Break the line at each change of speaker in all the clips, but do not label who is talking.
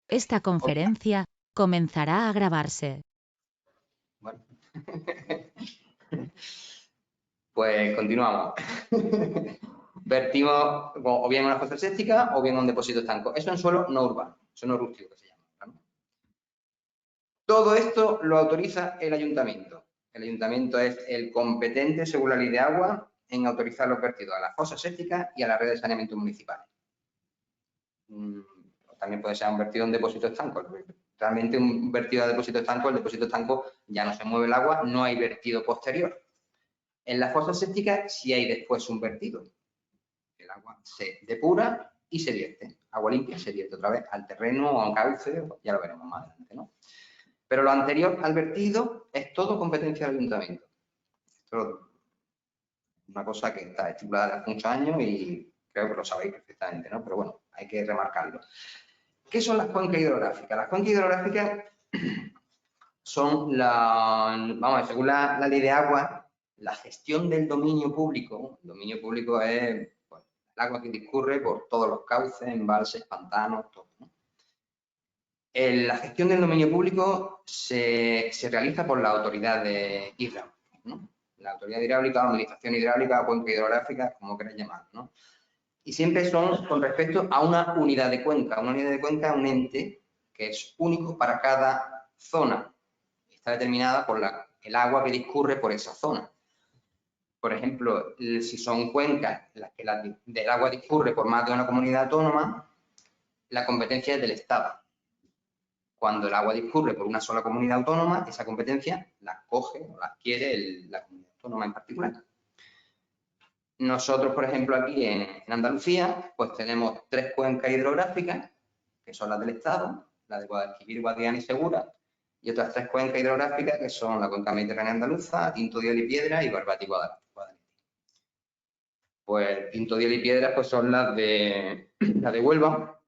Esta conferencia comenzará a grabarse.
Bueno. Pues continuamos. Vertimos o bien una fosa séptica o bien un depósito estanco. Eso en suelo no urbano, suelo rústico que se llama, ¿no? Todo esto lo autoriza el ayuntamiento. El ayuntamiento es el competente, según la ley de agua, en autorizar los vertidos a las fosas sépticas y a la red de saneamiento municipal. También puede ser un vertido en depósito estanco. Realmente un vertido a depósito estanco, el depósito estanco ya no se mueve el agua, no hay vertido posterior. En la fosa séptica sí hay después un vertido. El agua se depura y se vierte. Agua limpia se vierte otra vez al terreno o a un cauce, ya lo veremos más adelante, ¿no? Pero lo anterior al vertido es todo competencia del ayuntamiento. Esto es una cosa que está estipulada desde hace muchos años y creo que lo sabéis perfectamente, ¿no? Pero bueno, hay que remarcarlo. ¿Qué son las cuencas hidrográficas? Las cuencas hidrográficas son según la ley de agua, la gestión del dominio público. El dominio público es el agua que discurre por todos los cauces, embalses, pantanos, todo, ¿no? La gestión del dominio público se realiza por la autoridad hidráulica, ¿no? La autoridad hidráulica, la administración hidráulica, cuenca hidrográfica, como queráis llamarlo, ¿no? Y siempre son con respecto a una unidad de cuenca. Una unidad de cuenca es un ente que es único para cada zona. Está determinada por el agua que discurre por esa zona. Por ejemplo, si son cuencas en las que del agua discurre por más de una comunidad autónoma, la competencia es del Estado. Cuando el agua discurre por una sola comunidad autónoma, esa competencia la coge o la adquiere la comunidad autónoma en particular. Nosotros, por ejemplo, aquí en Andalucía, pues tenemos 3 cuencas hidrográficas, que son las del Estado, la de Guadalquivir, Guadiana y Segura, y otras 3 cuencas hidrográficas, que son la cuenca mediterránea andaluza, Tinto, Diel y Piedra y Barbate y Guadalete. Pues Tinto, Diel y Piedra pues son las de Huelva,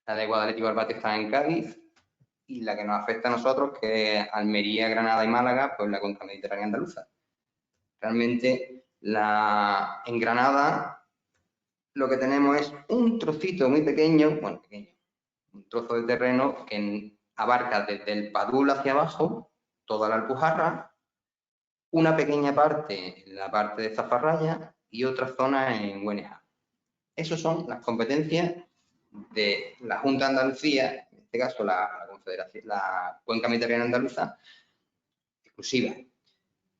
la de Guadalete y Barbate están en Cádiz, y la que nos afecta a nosotros, que es Almería, Granada y Málaga, pues la cuenca mediterránea andaluza. Realmente, en Granada, lo que tenemos es un trocito muy pequeño, bueno, pequeño, un trozo de terreno que abarca desde el Padul hacia abajo, toda la Alpujarra, una pequeña parte en la parte de Zafarraya y otra zona en Güeneja. Esas son las competencias de la Junta de Andalucía, en este caso la Confederación, la Cuenca Mediterránea Andaluza, exclusiva.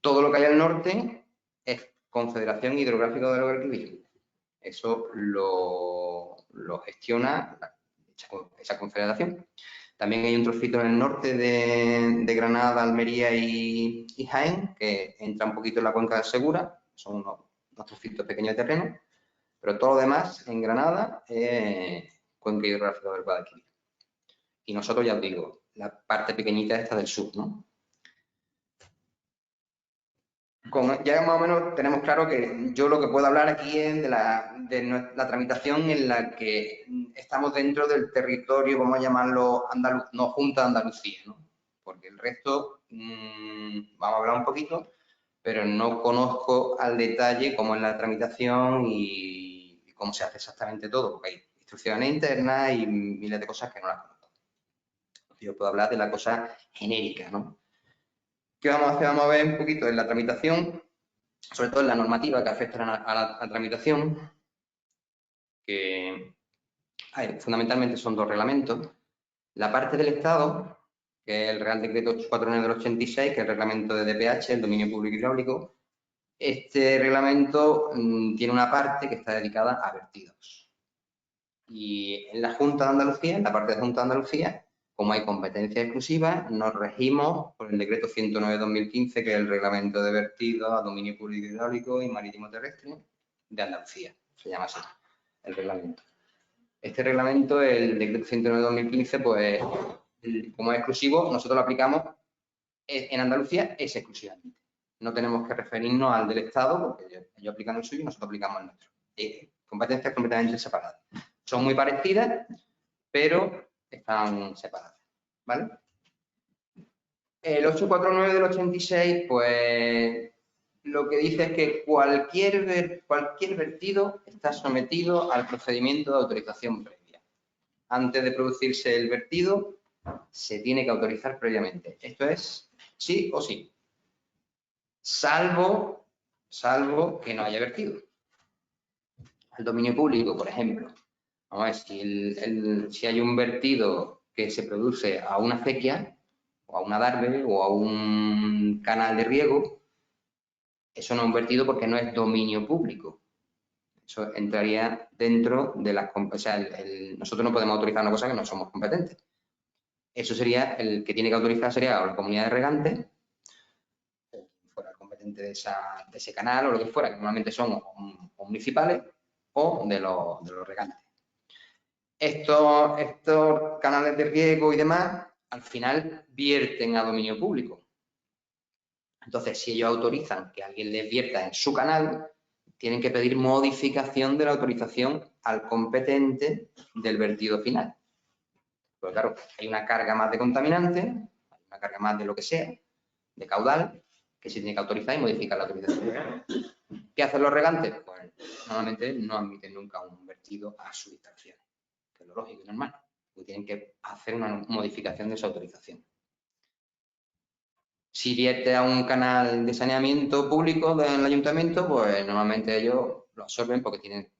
Todo lo que hay al norte es Confederación Hidrográfica del Guadalquivir. Eso lo gestiona esa confederación. También hay un trocito en el norte de Granada, Almería y Jaén, que entra un poquito en la cuenca de Segura, son unos trocitos pequeños de terreno, pero todo lo demás en Granada es cuenca hidrográfica del Guadalquivir. Y nosotros, ya os digo, la parte pequeñita esta del sur, ¿no? Ya más o menos tenemos claro que yo lo que puedo hablar aquí es de la tramitación en la que estamos dentro del territorio, vamos a llamarlo andaluz, no Junta de Andalucía, ¿no? Porque el resto, vamos a hablar un poquito, pero no conozco al detalle cómo es la tramitación y cómo se hace exactamente todo, porque hay instrucciones internas y miles de cosas que no las conozco. Yo puedo hablar de la cosa genérica, ¿no? ¿Qué vamos a hacer? Vamos a ver un poquito en la tramitación, sobre todo en la normativa que afecta a la tramitación, que fundamentalmente son 2 reglamentos. La parte del Estado, que es el Real Decreto 849 del 86, que es el reglamento de DPH, el dominio público hidráulico. Este reglamento tiene una parte que está dedicada a vertidos. Y en la Junta de Andalucía, en la parte de Junta de Andalucía, como hay competencia exclusiva, nos regimos por el decreto 109/2015, que es el reglamento de vertidos a dominio público hidráulico y marítimo terrestre de Andalucía, se llama así, el reglamento. Este reglamento, el decreto 109/2015, pues, como es exclusivo, nosotros lo aplicamos en Andalucía, es exclusivamente. No tenemos que referirnos al del Estado, porque ellos aplican el suyo y nosotros aplicamos el nuestro. Competencias completamente separadas. Son muy parecidas, pero están separadas, ¿vale? El 849 del 86, pues, lo que dice es que cualquier vertido está sometido al procedimiento de autorización previa. antes de producirse el vertido, se tiene que autorizar previamente. Esto es sí o sí. Salvo que no haya vertido. El dominio público, por ejemplo. Vamos a ver, si hay un vertido que se produce a una acequia, o a una adarve, o a un canal de riego, eso no es un vertido porque no es dominio público. Eso entraría dentro de las... O sea, nosotros no podemos autorizar una cosa que no somos competentes. Eso sería, el que tiene que autorizar sería la comunidad de regantes, o fuera el competente de ese canal o lo que fuera, que normalmente son o municipales o de los regantes. Estos canales de riego y demás, al final vierten a dominio público. Entonces, si ellos autorizan que alguien les vierta en su canal, tienen que pedir modificación de la autorización al competente del vertido final. Pues claro, hay una carga más de contaminante, hay una carga más de lo que sea, de caudal, que se tiene que autorizar y modificar la autorización. ¿Qué hacen los regantes? Pues normalmente no admiten nunca un vertido a sus instalaciones, que es lo lógico y normal, porque tienen que hacer una modificación de esa autorización. Si vierte a un canal de saneamiento público del ayuntamiento, pues normalmente ellos lo absorben porque tienen,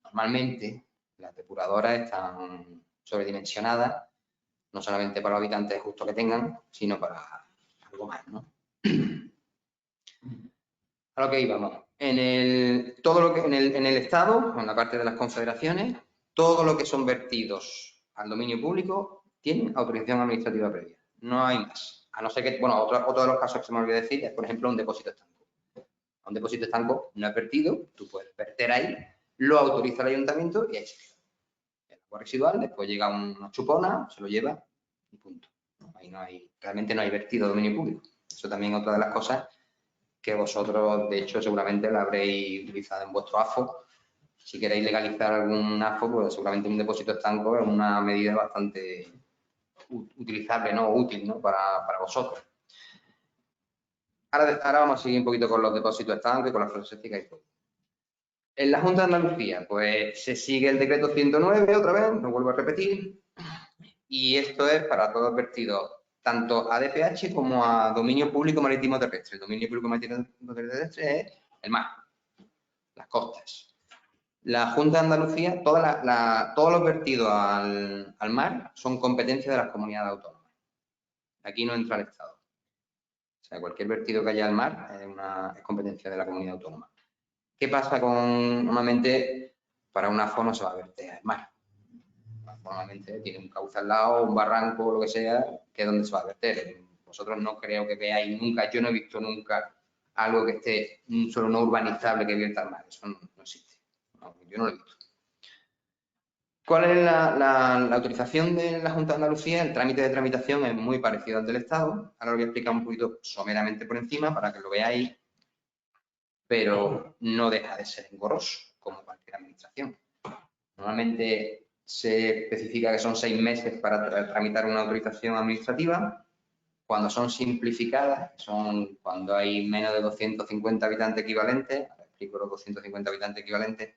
normalmente, las depuradoras están sobredimensionadas, no solamente para los habitantes justo que tengan, sino para algo más, ¿no? A lo que íbamos. En el Estado, en la parte de las confederaciones, todo lo que son vertidos al dominio público tienen autorización administrativa previa. No hay más. A no ser que, bueno, otro de los casos que se me olvidó decir es, por ejemplo, un depósito estanco. Un depósito estanco no es vertido, tú puedes verter ahí, lo autoriza el ayuntamiento y ahí se queda. El agua residual, después llega una chupona, se lo lleva y punto. Ahí realmente no hay vertido a dominio público. Eso también es otra de las cosas que vosotros, de hecho, seguramente la habréis utilizado en vuestro AFO. Si queréis legalizar algún AFO, pues seguramente un depósito estanco es una medida bastante utilizable, ¿no? Útil, ¿no? Para vosotros. Ahora vamos a seguir un poquito con los depósitos estancos y con las frasésticas y todo. En la Junta de Andalucía, pues se sigue el decreto 109 otra vez, lo vuelvo a repetir, y esto es para todos los vertidos, tanto a DPH como a dominio público marítimo terrestre. El dominio público marítimo terrestre es el mar, las costas. La Junta de Andalucía, todos los vertidos al mar son competencia de las comunidades autónomas. Aquí no entra el Estado. O sea, cualquier vertido que haya al mar es competencia de la comunidad autónoma. ¿Qué pasa con, normalmente, para una AFO no se va a verter al mar? Normalmente tiene un cauce al lado, un barranco, lo que sea, que es donde se va a verter. Vosotros no creo que veáis nunca, yo no he visto nunca algo que esté solo no urbanizable que vierta al mar. Eso no existe. No, yo no lo he visto. ¿Cuál es la autorización de la Junta de Andalucía? El trámite de tramitación es muy parecido al del Estado. Ahora lo voy a explicar un poquito someramente por encima para que lo veáis, pero no deja de ser engorroso, como cualquier administración. Normalmente se especifica que son 6 meses para tramitar una autorización administrativa. Cuando son simplificadas, son cuando hay menos de 250 habitantes equivalentes, ahora explico los 250 habitantes equivalentes,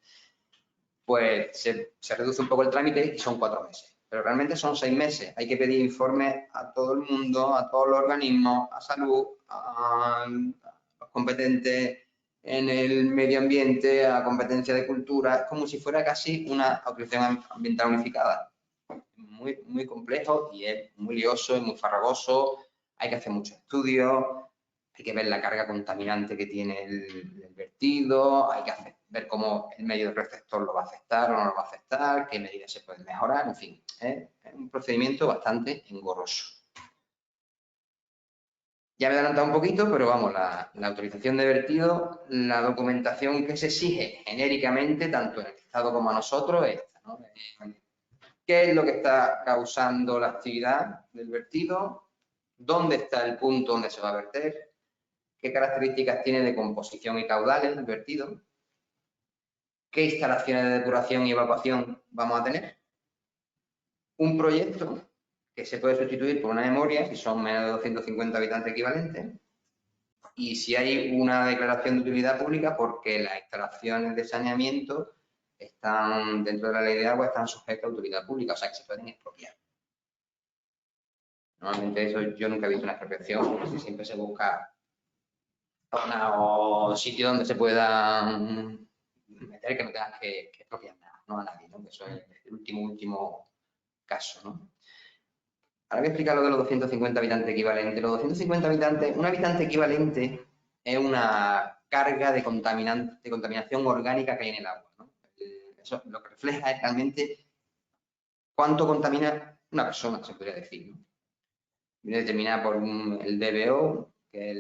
pues se reduce un poco el trámite y son 4 meses. Pero realmente son 6 meses. Hay que pedir informes a todo el mundo, a todos los organismos, a salud, a los competentes en el medio ambiente, a competencia de cultura. Es como si fuera casi una autorización ambiental unificada. Muy, muy complejo y es muy lioso, es muy farragoso. Hay que hacer muchos estudios. Hay que ver la carga contaminante que tiene el vertido, hay que ver cómo el medio del receptor lo va a afectar o no lo va a afectar, qué medidas se pueden mejorar, en fin, es un procedimiento bastante engorroso. Ya me he adelantado un poquito, pero vamos, la autorización de vertido, la documentación que se exige genéricamente, tanto en el Estado como a nosotros, es esta, ¿no? ¿Qué es lo que está causando la actividad del vertido? ¿Dónde está el punto donde se va a verter? ¿Qué características tiene de composición y caudales el vertido? ¿Qué instalaciones de depuración y evacuación vamos a tener? Un proyecto que se puede sustituir por una memoria si son menos de 250 habitantes equivalentes y si hay una declaración de utilidad pública porque las instalaciones de saneamiento están dentro de la ley de agua, están sujetos a autoridad pública, o sea que se pueden expropiar. Normalmente eso yo nunca he visto una expropiación, porque si siempre se busca zona o sitio donde se pueda meter que no tengas que expropiar nada, no a nadie, ¿no? Que eso es el último caso, ¿no? Ahora voy a explicar lo de los 250 habitantes equivalentes. Los 250 habitantes, un habitante equivalente es una carga de contaminación orgánica que hay en el agua, ¿no? Eso lo que refleja es realmente cuánto contamina una persona, se podría decir, ¿no? Viene determinada por el DBO, que es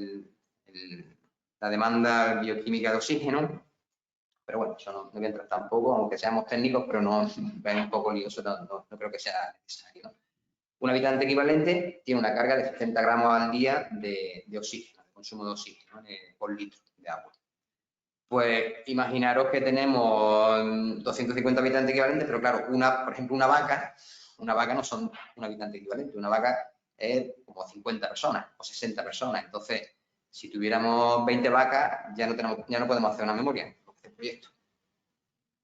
la demanda bioquímica de oxígeno, pero bueno, eso no voy a entrar tampoco, aunque seamos técnicos, pero no es un poco lioso, no creo que sea necesario, ¿no? Un habitante equivalente tiene una carga de 60 gramos al día de oxígeno, de consumo de oxígeno por litro de agua. Pues imaginaros que tenemos 250 habitantes equivalentes, pero claro, por ejemplo, una vaca no son un habitante equivalente, una vaca es como 50 personas o 60 personas. Entonces, si tuviéramos 20 vacas, ya no podemos hacer una memoria en este proyecto.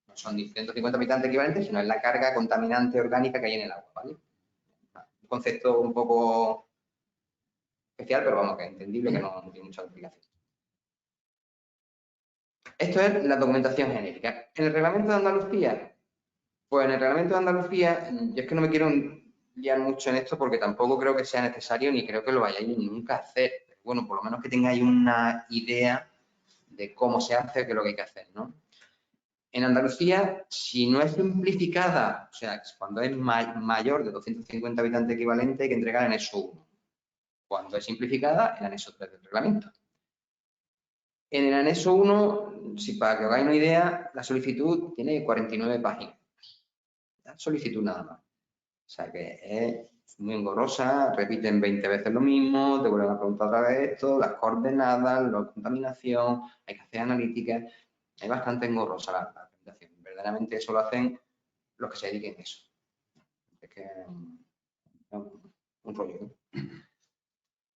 No son 150 habitantes equivalentes, sino es la carga contaminante orgánica que hay en el agua, ¿vale? Un concepto un poco especial, pero vamos, que es entendible, que no tiene mucha explicación. Esto es la documentación genérica. En el reglamento de Andalucía, pues en el reglamento de Andalucía, yo es que no me quiero liar mucho en esto porque tampoco creo que sea necesario ni creo que lo vayáis nunca a hacer. Pero bueno, por lo menos que tengáis una idea de cómo se hace, qué es lo que hay que hacer, ¿no? En Andalucía, si no es simplificada, o sea, cuando es mayor de 250 habitantes equivalente, hay que entregar el anexo 1. Cuando es simplificada, el anexo 3 del reglamento. En el anexo 1, para que os hagáis una idea, la solicitud tiene 49 páginas. La solicitud nada más. O sea que es muy engorrosa, repiten 20 veces lo mismo, te vuelven a preguntar otra vez esto, las coordenadas, la contaminación, hay que hacer analíticas. Es bastante engorrosa la presentación. Verdaderamente eso lo hacen los que se dediquen a eso. Es que es un rollo, ¿no?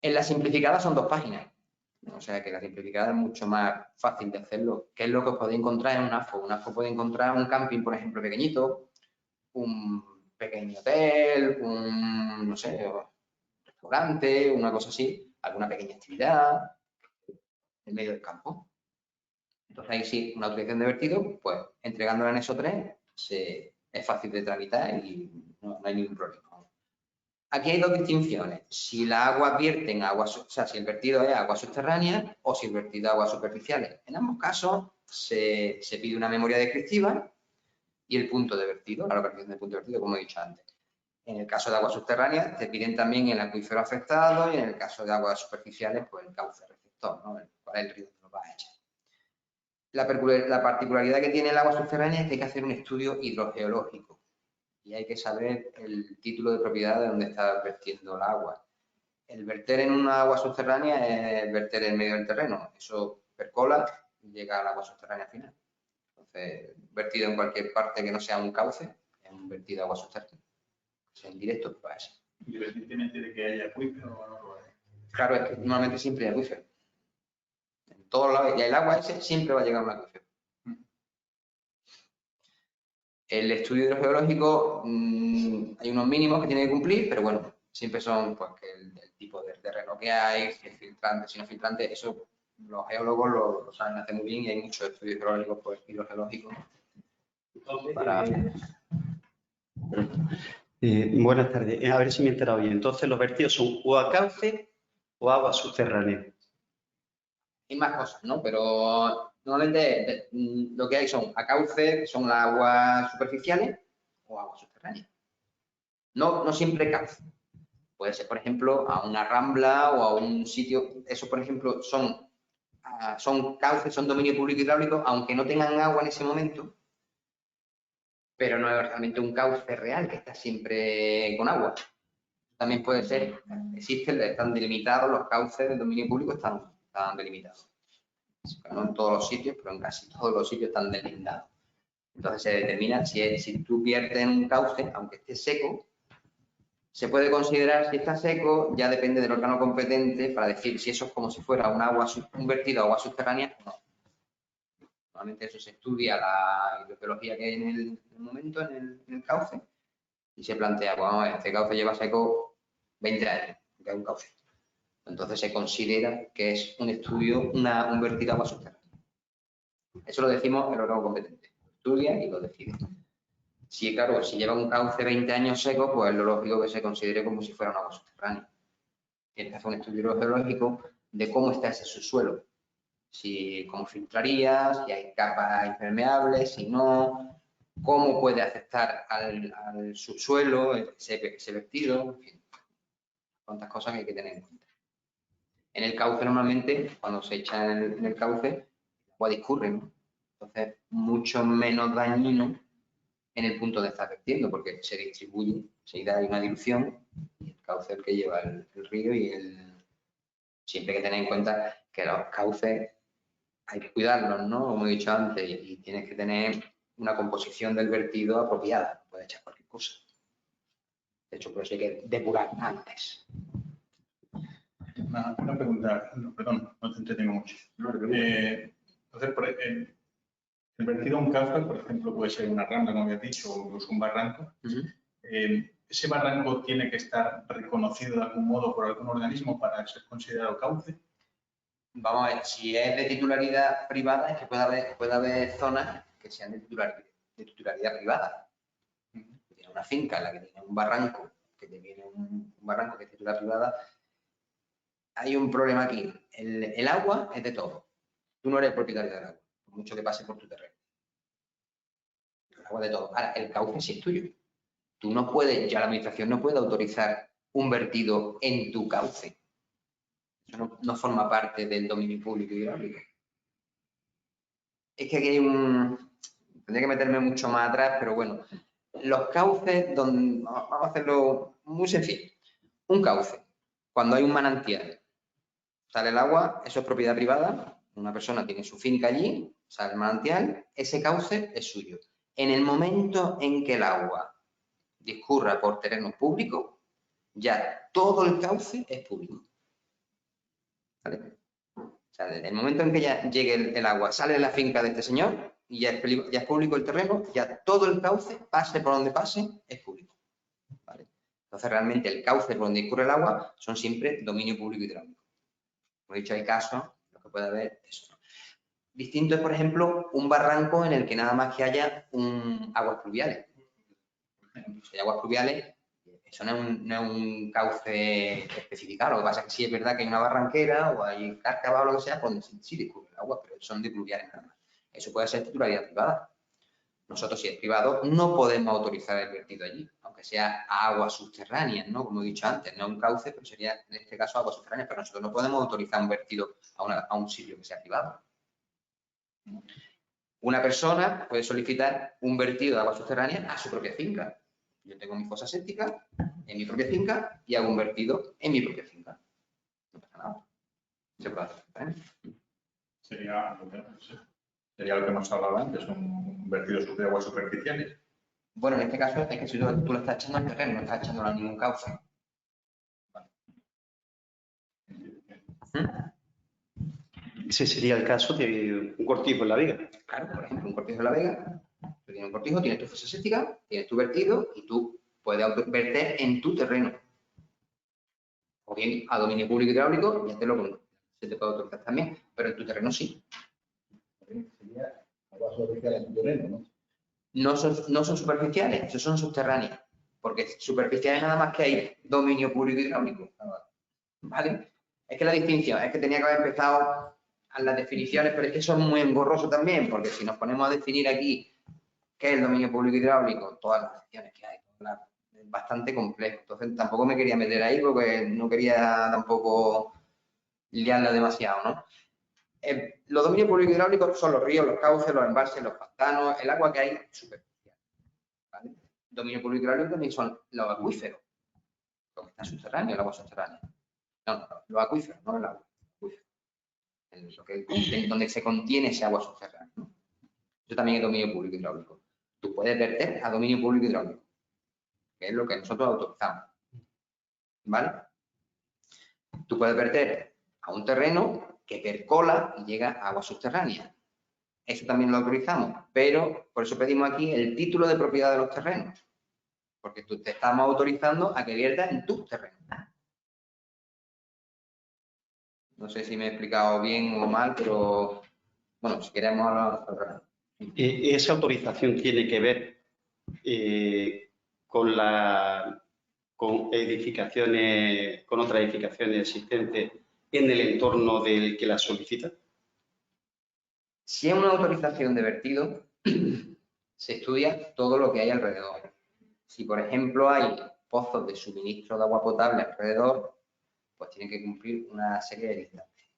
En la simplificada son 2 páginas. O sea que la simplificada es mucho más fácil de hacerlo. ¿Qué es lo que os podéis encontrar en un AFO? Un AFO puede encontrar un camping, por ejemplo, pequeñito, un pequeño hotel, un, no sé, restaurante, una cosa así, alguna pequeña actividad en medio del campo. Entonces ahí sí, una autorización de vertido, pues entregando el anexo 3 es fácil de tramitar y no hay ningún problema. Aquí hay 2 distinciones. Si la agua vierte en agua, o sea, si el vertido es agua subterránea o si el vertido es aguas superficiales. En ambos casos se pide una memoria descriptiva y el punto de vertido, la localización del punto de vertido, como he dicho antes. En el caso de aguas subterráneas, te piden también el acuífero afectado y en el caso de aguas superficiales, pues el cauce receptor, ¿no? ¿Cuál es el río que lo va a echar? La particularidad que tiene el agua subterránea es que hay que hacer un estudio hidrogeológico y hay que saber el título de propiedad de donde está vertiendo el agua. El verter en una agua subterránea es verter en medio del terreno. Eso percola y llega al agua subterránea final. Entonces, vertido en cualquier parte que no sea un cauce, es un vertido de agua subterránea. Es indirecto, pues va a ser.
Independientemente de que haya acuífero o no lo haya.
Claro, es que normalmente siempre hay acuífero. En todos lados, y el agua ese siempre va a llegar a un acuífero. El estudio hidrogeológico, hay unos mínimos que tiene que cumplir, pero bueno, siempre son pues, que el tipo de terreno que hay, si es filtrante, si no es filtrante, eso los geólogos lo saben hacer muy bien y hay muchos estudios hidrológicos, pues, hidrogeológicos.
Buenas tardes. A ver si me he enterado bien. Entonces, los vertidos son o a cauce o agua subterránea.
Hay más cosas, ¿no? Pero normalmente lo que hay son a cauce, que son las aguas superficiales, o aguas subterráneas. No siempre cauce. Puede ser, por ejemplo, a una rambla o a un sitio. Eso, por ejemplo, son cauces, son dominio público hidráulico, aunque no tengan agua en ese momento, pero no es realmente un cauce real que está siempre con agua. También puede ser, están delimitados los cauces de dominio público, están delimitados. No en todos los sitios, pero en casi todos los sitios están delimitados. Entonces se determina si tú viertes en un cauce, aunque esté seco, se puede considerar si está seco, ya depende del órgano competente para decir si eso es como si fuera un vertido a agua subterránea o no. Normalmente eso se estudia la hidrogeología que hay en el momento, en el cauce, y se plantea, bueno, este cauce lleva seco 20 años, que es un cauce. Entonces se considera que es un estudio, un vertido de agua subterránea. Eso lo decimos el órgano competente. Lo estudia y lo decide. Si, claro, si lleva un cauce 20 años seco, pues es lo lógico que se considere como si fuera un agua subterránea. Tienes que hacer un estudio hidrogeológico de cómo está ese subsuelo. Si cómo filtraría, si hay capas impermeables, si no, cómo puede afectar al subsuelo ese vertido, en fin, cuántas cosas que hay que tener en cuenta. En el cauce normalmente, cuando se echa en el cauce, el agua discurre, ¿no? Entonces, mucho menos dañino en el punto de estar vertiendo, porque se distribuye, enseguida hay una dilución, y el cauce es el que lleva el río y siempre hay que tener en cuenta que los cauces hay que cuidarlos, ¿no? Como he dicho antes, y tienes que tener una composición del vertido apropiada, no puedes echar cualquier cosa. De hecho, por eso hay que depurar antes.
Una pregunta, perdón, no te entretengo mucho. Entonces, el vertido a un cauce, por ejemplo, puede ser una rambla, como habías dicho, o incluso un barranco. ¿Ese barranco tiene que estar reconocido de algún modo por algún organismo para ser considerado cauce? Vamos
a ver, si es de titularidad privada, es que puede haber zonas que sean de titularidad privada. Tiene una finca en la que tiene un barranco, que tiene un barranco que es titularidad privada. Hay un problema aquí. El agua es de todo. Tú no eres propietario del agua, por mucho que pase por tu terreno. El agua es de todo. Ahora, el cauce sí es tuyo. Tú no puedes, ya la administración no puede autorizar un vertido en tu cauce. Eso no forma parte del dominio público hidráulico. Es que aquí hay tendría que meterme mucho más atrás, pero bueno, los cauces, vamos a hacerlo muy sencillo. Un cauce, cuando hay un manantial, sale el agua, eso es propiedad privada, una persona tiene su finca allí, sale el manantial, ese cauce es suyo. En el momento en que el agua discurra por terreno público, ya todo el cauce es público. ¿Vale? O sea, desde el momento en que ya llegue el agua, sale de la finca de este señor y ya es público el terreno, ya todo el cauce, pase por donde pase, es público. ¿Vale? Entonces, realmente el cauce por donde discurre el agua son siempre dominio público hidráulico. Como he dicho, hay casos en los que puede haber eso. Distinto es, por ejemplo, un barranco en el que nada más que haya aguas pluviales. Si hay aguas pluviales, eso no es un cauce especificado. Lo que pasa es que sí es verdad que hay una barranquera o hay cárcava o lo que sea, donde sí discurre el agua, pero son de pluviales nada más. Eso puede ser titularidad privada. Nosotros, si es privado, no podemos autorizar el vertido allí, aunque sea a aguas subterráneas, ¿no? Como he dicho antes, no un cauce, pero sería en este caso aguas subterráneas, pero nosotros no podemos autorizar un vertido a un sitio que sea privado. Una persona puede solicitar un vertido de agua subterránea a su propia finca. Yo tengo mi fosa séptica en mi propia finca y hago un vertido en mi propia finca. No pasa nada. Se puede hacer.
Sería lo que hemos hablado antes, un vertido de aguas superficiales.
Bueno, en este caso es que si tú lo estás echando al terreno, no estás echándolo a ningún cauce. Vale.
Ese sería el caso de un cortijo en la vega.
Claro, por ejemplo, un cortijo en la vega. Tú tienes un cortijo, tienes tu fosa séptica, tienes tu vertido y tú puedes verter en tu terreno. O bien a dominio público hidráulico, ya se te puede autorizar también, pero en tu terreno sí.
Sería aguas superficiales en tu terreno, ¿no?
No son superficiales, esos son subterráneos. Porque superficiales nada más que hay dominio público hidráulico. ¿Vale? Es que la distinción, es que tenía que haber empezado a las definiciones, pero es que son muy engorrosos también, porque si nos ponemos a definir aquí qué es el dominio público hidráulico, todas las secciones que hay, es bastante complejo. Entonces tampoco me quería meter ahí porque no quería tampoco liarla demasiado, ¿no? Los dominios públicos hidráulicos son los ríos, los cauces, los embalses, los pantanos, el agua que hay superficial. ¿Vale? Dominio público hidráulico también son los acuíferos, lo que está subterráneo, el agua subterránea. No, los acuíferos, no el agua. Donde se contiene ese agua subterránea, ¿no? Eso también es dominio público hidráulico. Tú puedes verter a dominio público hidráulico, que es lo que nosotros autorizamos. ¿Vale? Tú puedes verter a un terreno que percola y llega a agua subterránea. eso también lo autorizamos, pero por eso pedimos aquí el título de propiedad de los terrenos, porque te estamos autorizando a que viertas en tus terrenos. No sé si me he explicado bien o mal, pero bueno, si queremos hablar.
Esa autorización tiene que ver con edificaciones, con otras edificaciones existentes en el entorno del que la solicita.
Si es una autorización de vertido, se estudia todo lo que hay alrededor. Si, por ejemplo, hay pozos de suministro de agua potable alrededor, pues tienen que cumplir una serie de distancias.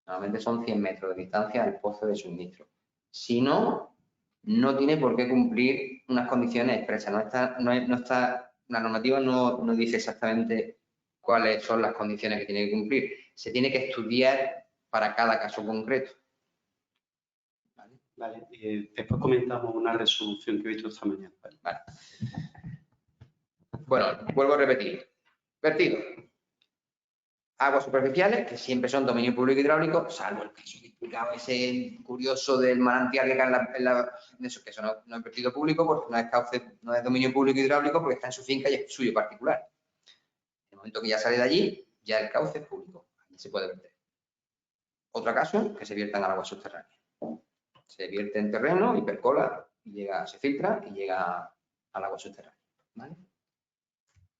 Normalmente son 100 metros de distancia al pozo de suministro. Si no, no tiene por qué cumplir unas condiciones expresas. La normativa no dice exactamente cuáles son las condiciones que tiene que cumplir. Se tiene que estudiar para cada caso concreto.
Vale. Después comentamos una resolución que he visto esta mañana.
Vale. Bueno, vuelvo a repetir. Vertido. Aguas superficiales, que siempre son dominio público hidráulico, salvo el caso que he explicado ese curioso del manantial que cae en eso, que eso no es vertido público, porque no es dominio público hidráulico, porque está en su finca y es suyo particular. En el momento que ya sale de allí, ya el cauce es público, allí se puede verter. Otro caso, que se viertan al agua subterránea. Se vierte en terreno y percola, y se filtra y llega al agua subterránea. ¿Vale?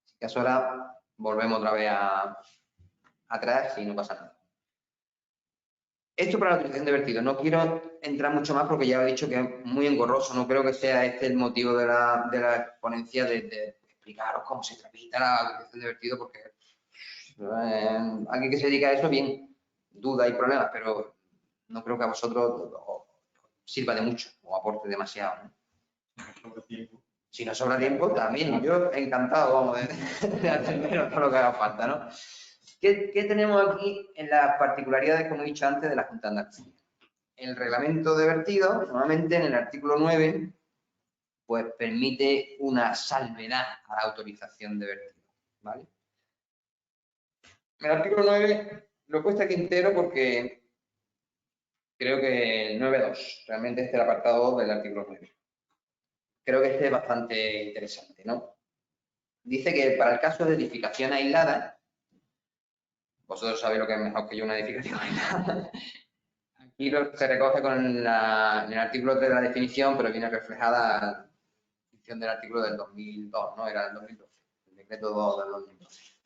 Así que eso ahora volvemos otra vez atrás y no pasa nada. Esto para la utilización de vertido. No quiero entrar mucho más porque ya he dicho que es muy engorroso. No creo que sea este el motivo de la exponencia de explicaros cómo se tramita la utilización de vertido, porque alguien que se dedica a eso, bien, duda y problemas, pero no creo que a vosotros os sirva de mucho o aporte demasiado, ¿no? Si no sobra tiempo, también. Yo encantado, vamos, de atender todo lo que haga falta, ¿no? ¿Qué tenemos aquí en las particularidades, como he dicho antes, de la Junta de Andalucía? El reglamento de vertido, normalmente en el artículo 9, pues permite una salvedad a la autorización de vertido, ¿vale? El artículo 9 lo he puesto aquí entero porque creo que el 9.2, realmente este es el apartado 2 del artículo 9. Creo que este es bastante interesante, ¿no? Dice que para el caso de edificación aislada, vosotros sabéis lo que es mejor que yo una edificación aislada. Aquí se recoge con en el artículo de la definición, pero viene reflejada la definición del artículo del 2002, ¿no? Era el 2012, el decreto 2 del 2012.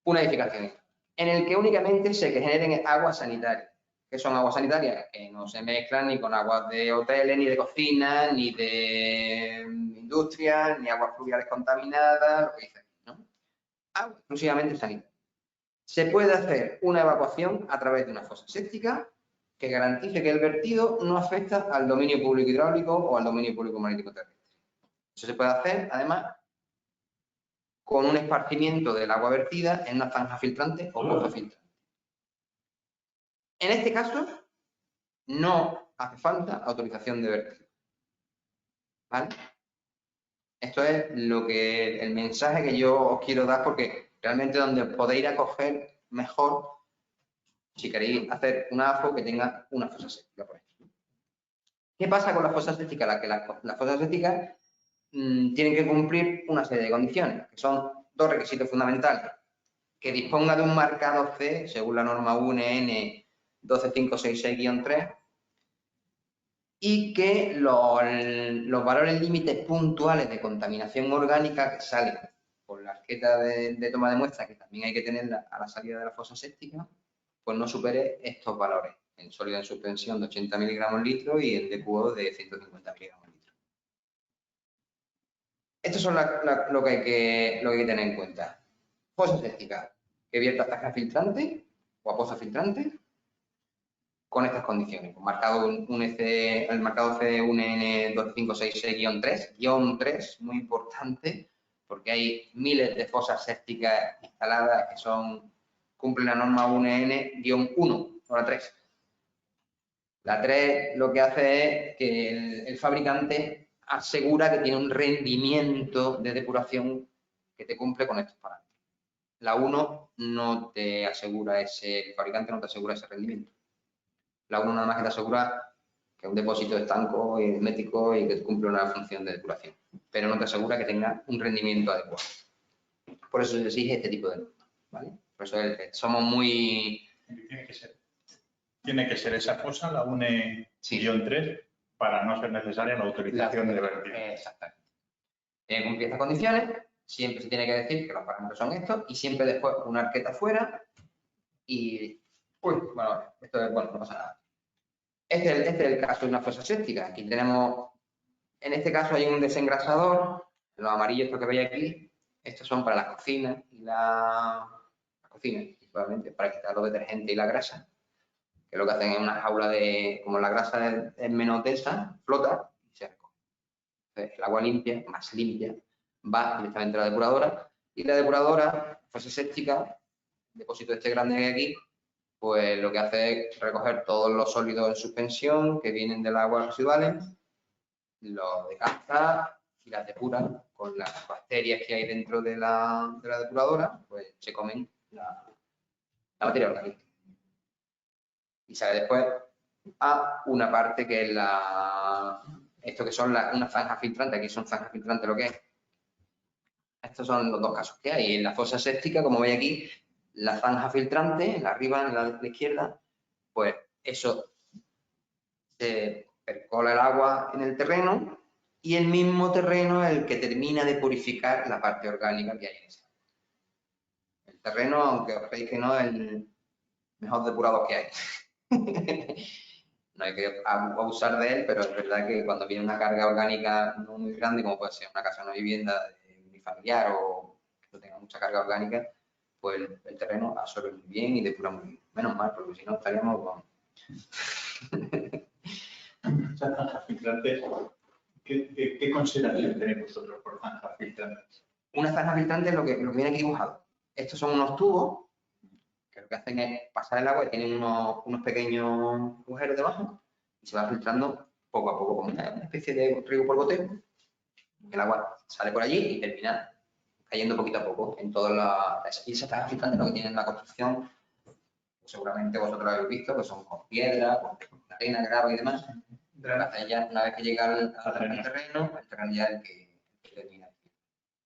Una edificación en el que únicamente se generen aguas sanitarias. ¿Qué son aguas sanitarias? Que no se mezclan ni con aguas de hoteles, ni de cocina, ni de industrias, ni aguas fluviales contaminadas, lo que dice aquí, ¿no? Agua exclusivamente sanitaria. Se puede hacer una evacuación a través de una fosa séptica que garantice que el vertido no afecta al dominio público hidráulico o al dominio público marítimo terrestre. Eso se puede hacer, además, con un esparcimiento del agua vertida en una zanja filtrante o pozo filtrante. En este caso, no hace falta autorización de vertido. ¿Vale? Esto es el mensaje que yo os quiero dar, porque realmente donde podéis ir a coger mejor si queréis hacer una AFO que tenga una fosa séptica, por ejemplo. ¿Qué pasa con las fosas sépticas? Las fosas sépticas tienen que cumplir una serie de condiciones, que son dos requisitos fundamentales. Que disponga de un marcado C, según la norma UNN 12566-3, y que los valores límites puntuales de contaminación orgánica que salen por la arqueta de toma de muestra, que también hay que tenerla a la salida de la fosa séptica, pues no supere estos valores, en sólido en suspensión de 80 miligramos litro y en DQO de 150 miligramos litro. Estos son lo que hay que tener en cuenta. Fosa séptica, que vierta a zanja filtrante o a pozo filtrante, con estas condiciones. Marcado el marcado C1N 2566-3, muy importante, porque hay miles de fosas sépticas instaladas que cumplen la norma UNN-1, no la 3. La 3 lo que hace es que el fabricante asegura que tiene un rendimiento de depuración que te cumple con estos parámetros. La 1 no te asegura el fabricante no te asegura ese rendimiento. La 1 nada más que te asegura es un depósito estanco y hermético y que cumple una función de depuración, pero no te asegura que tenga un rendimiento adecuado. Por eso se exige este tipo de normas, ¿vale? Por eso somos muy...
Tiene que ser esa fosa la UNE guión 3 para no ser necesaria la autorización de vertido.
Exactamente. Tiene que cumplir estas condiciones, siempre se tiene que decir que los parámetros son estos y siempre después una arqueta fuera y... Uy, bueno, esto es, bueno, no pasa nada. Este es el caso de una fosa séptica. Aquí tenemos, en este caso hay un desengrasador, los amarillos estos que veis aquí, estos son para las cocinas y la cocina, principalmente, para quitar los detergentes y la grasa, que lo que hacen es una jaula de, como la grasa es menos densa, flota y se recoge. Entonces, el agua limpia, más limpia, va directamente a la depuradora y la depuradora, fosa séptica, depósito este grande que hay aquí, pues lo que hace es recoger todos los sólidos en suspensión que vienen del agua residuales, los decanta y las depura con las bacterias que hay dentro de la depuradora, pues se comen la materia orgánica. Y sale después a una parte que es esto que son unas zanjas filtrantes, aquí son zanjas filtrantes lo que es. Estos son los dos casos que hay. En la fosa séptica, como veis aquí, la zanja filtrante, la arriba, en la izquierda, pues eso se percola el agua en el terreno y el mismo terreno es el que termina de purificar la parte orgánica que hay en ese. El terreno, aunque os creéis que no, es el mejor depurado que hay. No hay que abusar de él, pero es verdad que cuando viene una carga orgánica no muy grande, como puede ser una casa, una vivienda unifamiliar o que no tenga mucha carga orgánica, pues el terreno absorbe muy bien y depura muy bien. Menos mal, porque si no estaríamos con...
Esas zanjas filtrantes, ¿qué consideración tenéis vosotros por zanjas filtrantes?
Una zanja filtrante es lo que viene aquí dibujado. Estos son unos tubos que lo que hacen es pasar el agua y tienen unos pequeños agujeros debajo y se va filtrando poco a poco, como una especie de riego por goteo. El agua sale por allí y termina cayendo poquito a poco en todas las... Y esas zanjas filtrantes lo que tienen en la construcción, pues seguramente vosotros lo habéis visto, que son con piedra, con arena, grava y demás. Pero ya, una vez que llega al terreno, el terreno ya es el que termina.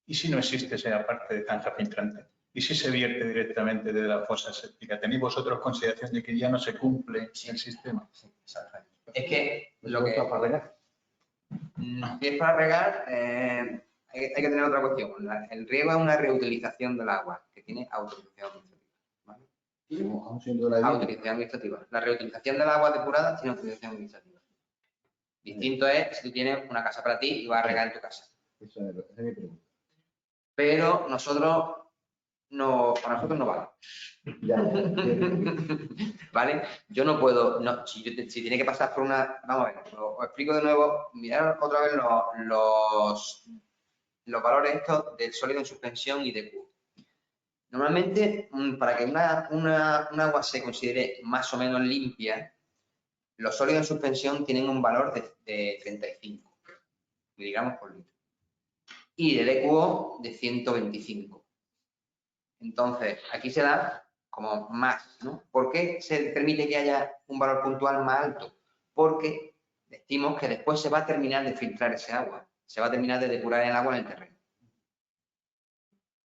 ¿Y si no existe esa parte de zanja filtrante? ¿Y si se vierte directamente de la fosa séptica? ¿Tenéis vosotros consideración de que ya no se cumple el sistema?
Sí, exactamente. Es que lo que...
para regar?
Si es para regar, hay que tener otra cuestión. El riego es una reutilización del agua, que tiene autorización administrativa. ¿Vale?
Estamos siendo la
Autorización administrativa. La reutilización del agua depurada tiene autorización administrativa. Distinto es si tú tienes una casa para ti y vas a regar en tu casa.
Esa es mi pregunta.
Pero para nosotros no vale.
Ya.
¿Vale? Yo no puedo, si tiene que pasar por una... Vamos a ver, os explico de nuevo. Mirad otra vez los valores estos del sólido en suspensión y de Q. Normalmente, para que una agua se considere más o menos limpia, los sólidos en suspensión tienen un valor de 35 miligramos por litro y el EQO de 125. Entonces, aquí se da como más, ¿no? ¿Por qué se permite que haya un valor puntual más alto? Porque decimos que después se va a terminar de filtrar ese agua, se va a terminar de depurar el agua en el terreno.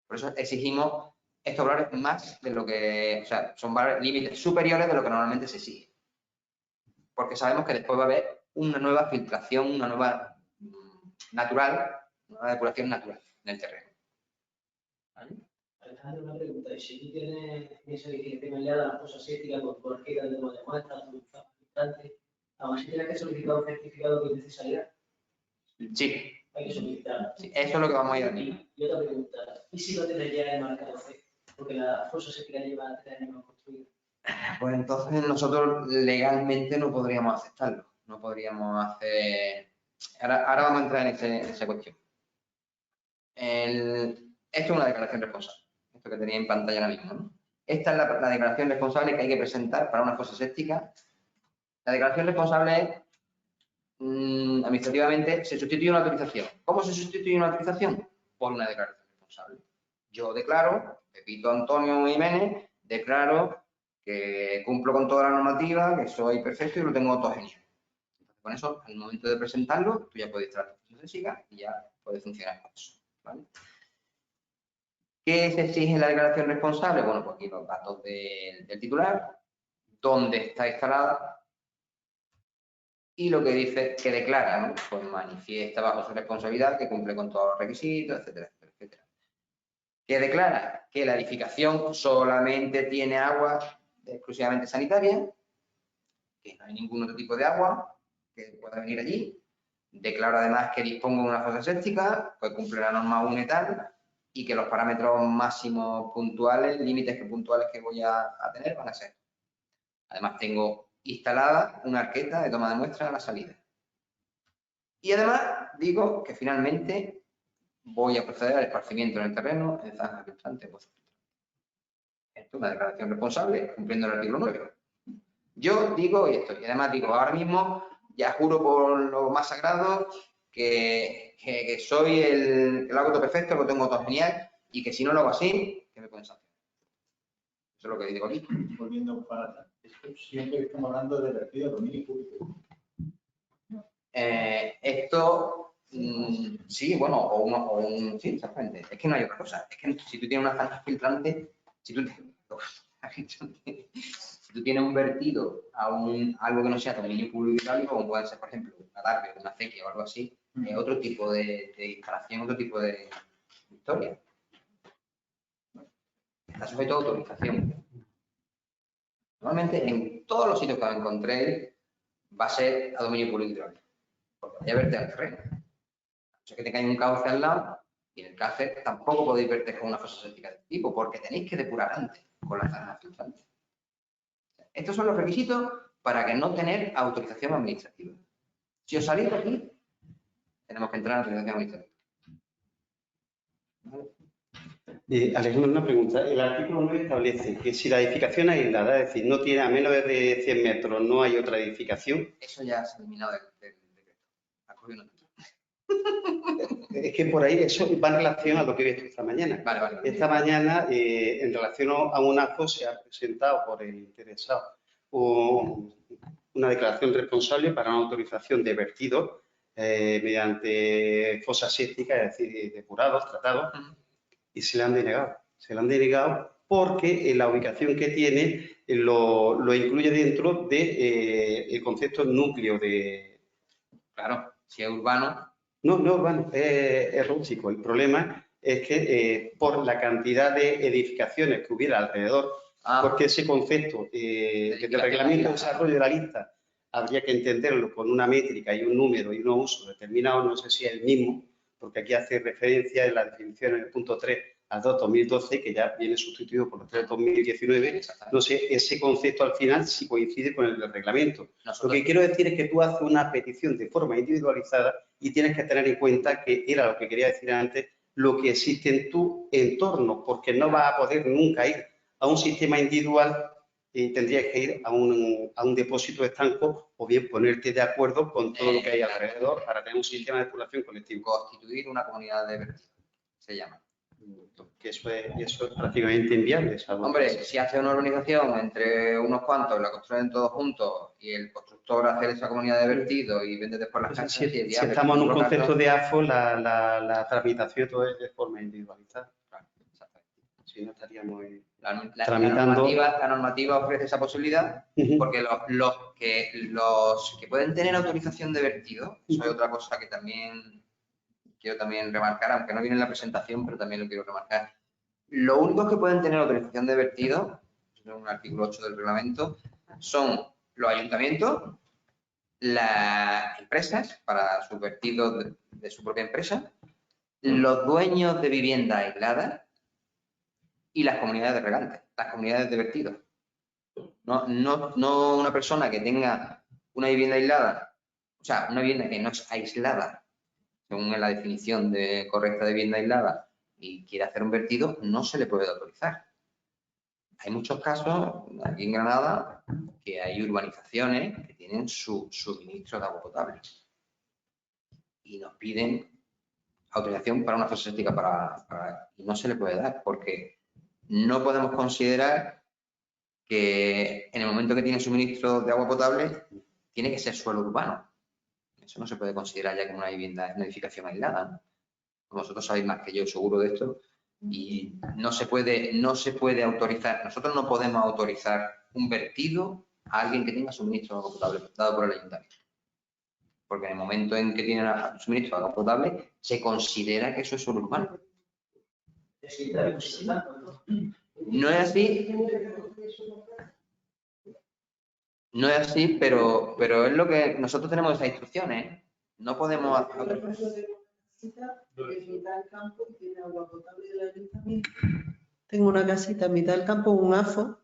Por eso exigimos estos valores más de lo que, o sea, son valores límites superiores de lo que normalmente se exige. Porque sabemos que después va a haber una nueva filtración, una nueva natural, una depuración natural en el terreno. ¿Vale?
Alejandro, una pregunta. Si tú tienes eso de que te enviada la fosa séptica con tu arqueta de muestra, tu filtrante, aún así tienes que solicitar un certificado de necesidad.
Sí.
Hay que solicitarlo.
Sí, eso es lo que vamos a ir a ver.
Y otra pregunta. ¿Y si lo tienes ya enmarcado C? Porque la fosa séptica lleva 3 años construida.
Pues entonces nosotros legalmente no podríamos aceptarlo. No podríamos hacer... Ahora vamos a entrar en esa cuestión. Esto es una declaración responsable. Esto que tenía en pantalla ahora mismo, ¿no? Esta es la declaración responsable que hay que presentar para una fosa séptica. La declaración responsable es, administrativamente, se sustituye una autorización. ¿Cómo se sustituye una autorización? Por una declaración responsable. Yo declaro, Pepito Antonio Jiménez, declaro que cumplo con toda la normativa, que soy perfecto y lo tengo todo genial. Con eso, al momento de presentarlo, tú ya puedes instalar tu fosa séptica y ya puede funcionar con eso, ¿vale? ¿Qué se exige en la declaración responsable? Bueno, pues aquí los datos del titular, dónde está instalada y lo que dice que declara, ¿no? Pues manifiesta bajo su responsabilidad que cumple con todos los requisitos, etcétera, etcétera, etcétera. Que declara que la edificación solamente tiene agua exclusivamente sanitaria, que no hay ningún otro tipo de agua que pueda venir allí. Declara además que dispongo de una fosa séptica, pues cumple la norma UNE tal, y que los parámetros máximos puntuales, límites puntuales que voy a tener van a ser. Además tengo instalada una arqueta de toma de muestra a la salida. Y además digo que finalmente voy a proceder al esparcimiento en el terreno en zanja filtrante. Esto es una declaración responsable cumpliendo el artículo 9. Yo digo esto, y además digo, ahora mismo ya juro por lo más sagrado que soy el que lo hago todo perfecto, que lo tengo todo genial, y que si no lo hago así, que me pueden sancionar. Eso es lo que digo aquí.
Volviendo para atrás, esto siempre estamos hablando de vertido de dominio público.
Esto, sí, bueno, sí, exactamente. Es que no hay otra cosa. Es que si tú tienes una zanja filtrante, si tú tienes un vertido a algo que no sea dominio público y tal, como puede ser, por ejemplo, una tarde, una acequia o algo así, otro tipo de instalación, otro tipo de historia. Está sujeto a autorización. Normalmente, en todos los sitios que me encontré, va a ser a dominio público y privado. Porque vaya a verte al terreno. O sea, que tengáis un cauce al lado, y en el cauce tampoco podéis verte con una fosa séptica de este tipo, porque tenéis que depurar antes con la zanja filtrante. Estos son los requisitos para que no tener autorización administrativa. Si os salís de aquí, tenemos que entrar en autorización administrativa.
Alejandro, una pregunta. El artículo 9 establece que si la edificación es aislada, es decir, no tiene a menos de 100 metros, no hay otra edificación.
Eso ya se ha eliminado del decreto.
Es que por ahí eso va en relación a lo que he visto esta mañana.
Vale.
Esta mañana, en relación a un acto, se ha presentado por el interesado una declaración responsable para una autorización de vertidos mediante fosas sépticas, es decir, depurados, tratados, y se le han denegado. Se le han denegado porque la ubicación que tiene lo incluye dentro del concepto núcleo de...
Claro, si es urbano.
No, urbano, es rústico. El problema es que por la cantidad de edificaciones que hubiera alrededor, porque ese concepto del reglamento de desarrollo de la lista habría que entenderlo con una métrica y un número y unos usos determinados, no sé si es el mismo, porque aquí hace referencia en la definición en el punto 3 al 2012, que ya viene sustituido por los 3 2019. No sé, ese concepto al final sí coincide con el del reglamento. Lo que quiero decir es que tú haces una petición de forma individualizada y tienes que tener en cuenta que era lo que quería decir antes, lo que existe en tu entorno, porque no vas a poder nunca ir a un sistema individual y tendrías que ir a un depósito estanco o bien ponerte de acuerdo con todo lo que hay alrededor para tener un sistema de depuración colectivo.
Constituir una comunidad de vertido, se llama.
Que eso es prácticamente inviable.
Hombre, si hace una organización entre unos cuantos, la construyen todos juntos y el constructor hace esa comunidad de vertido y vende después las casas.
Si estamos en un concepto de AFO, la tramitación todo es de forma individualizada.
Claro, exactamente.
Si no estaríamos
tramitando. La normativa ofrece esa posibilidad porque los que pueden tener autorización de vertido, eso es otra cosa que también quiero remarcar, aunque no viene en la presentación, pero también lo quiero remarcar. Los únicos que pueden tener autorización de vertido, en un artículo 8 del reglamento, son los ayuntamientos, las empresas para sus vertidos de su propia empresa, los dueños de viviendas aisladas y las comunidades de regantes, las comunidades de vertido. No una persona que tenga una vivienda aislada, o sea, una vivienda que no es aislada, según la definición correcta de vivienda aislada, y quiere hacer un vertido, no se le puede autorizar. Hay muchos casos, aquí en Granada, que hay urbanizaciones que tienen su suministro de agua potable y nos piden autorización para una fosa séptica y no se le puede dar porque no podemos considerar que en el momento que tiene suministro de agua potable tiene que ser suelo urbano. Eso no se puede considerar ya como una vivienda, una edificación aislada, ¿no? Vosotros sabéis más que yo, seguro, de esto. Y no se puede autorizar, nosotros no podemos autorizar un vertido a alguien que tenga suministro de agua potable dado por el ayuntamiento. Porque en el momento en que tiene suministro de agua potable, se considera que eso es suelo urbano. No es así. No es así, pero es lo que nosotros tenemos esas instrucciones, ¿eh? No podemos hacer.
Tengo una casita en mitad del campo, un AFO,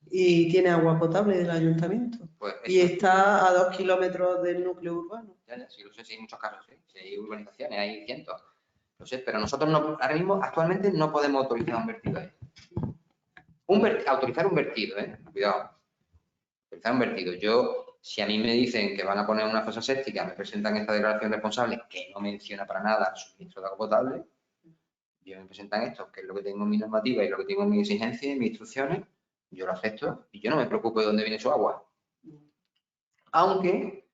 y tiene agua potable del ayuntamiento.
Pues
Y
eso,
está a 2 kilómetros del núcleo urbano.
ya, sí, lo sé, sí, hay muchos casos, ¿sí? Sí, hay urbanizaciones, hay cientos. Lo sé, pero nosotros no, ahora mismo, actualmente, no podemos autorizar un vertido ahí. Autorizar un vertido, cuidado. Autorizar un vertido. Yo, si a mí me dicen que van a poner una fosa séptica, me presentan esta declaración responsable que no menciona para nada el suministro de agua potable, y me presentan esto, que es lo que tengo en mi normativa y lo que tengo en mi exigencia y en mis instrucciones, yo lo acepto y yo no me preocupo de dónde viene su agua. Aunque,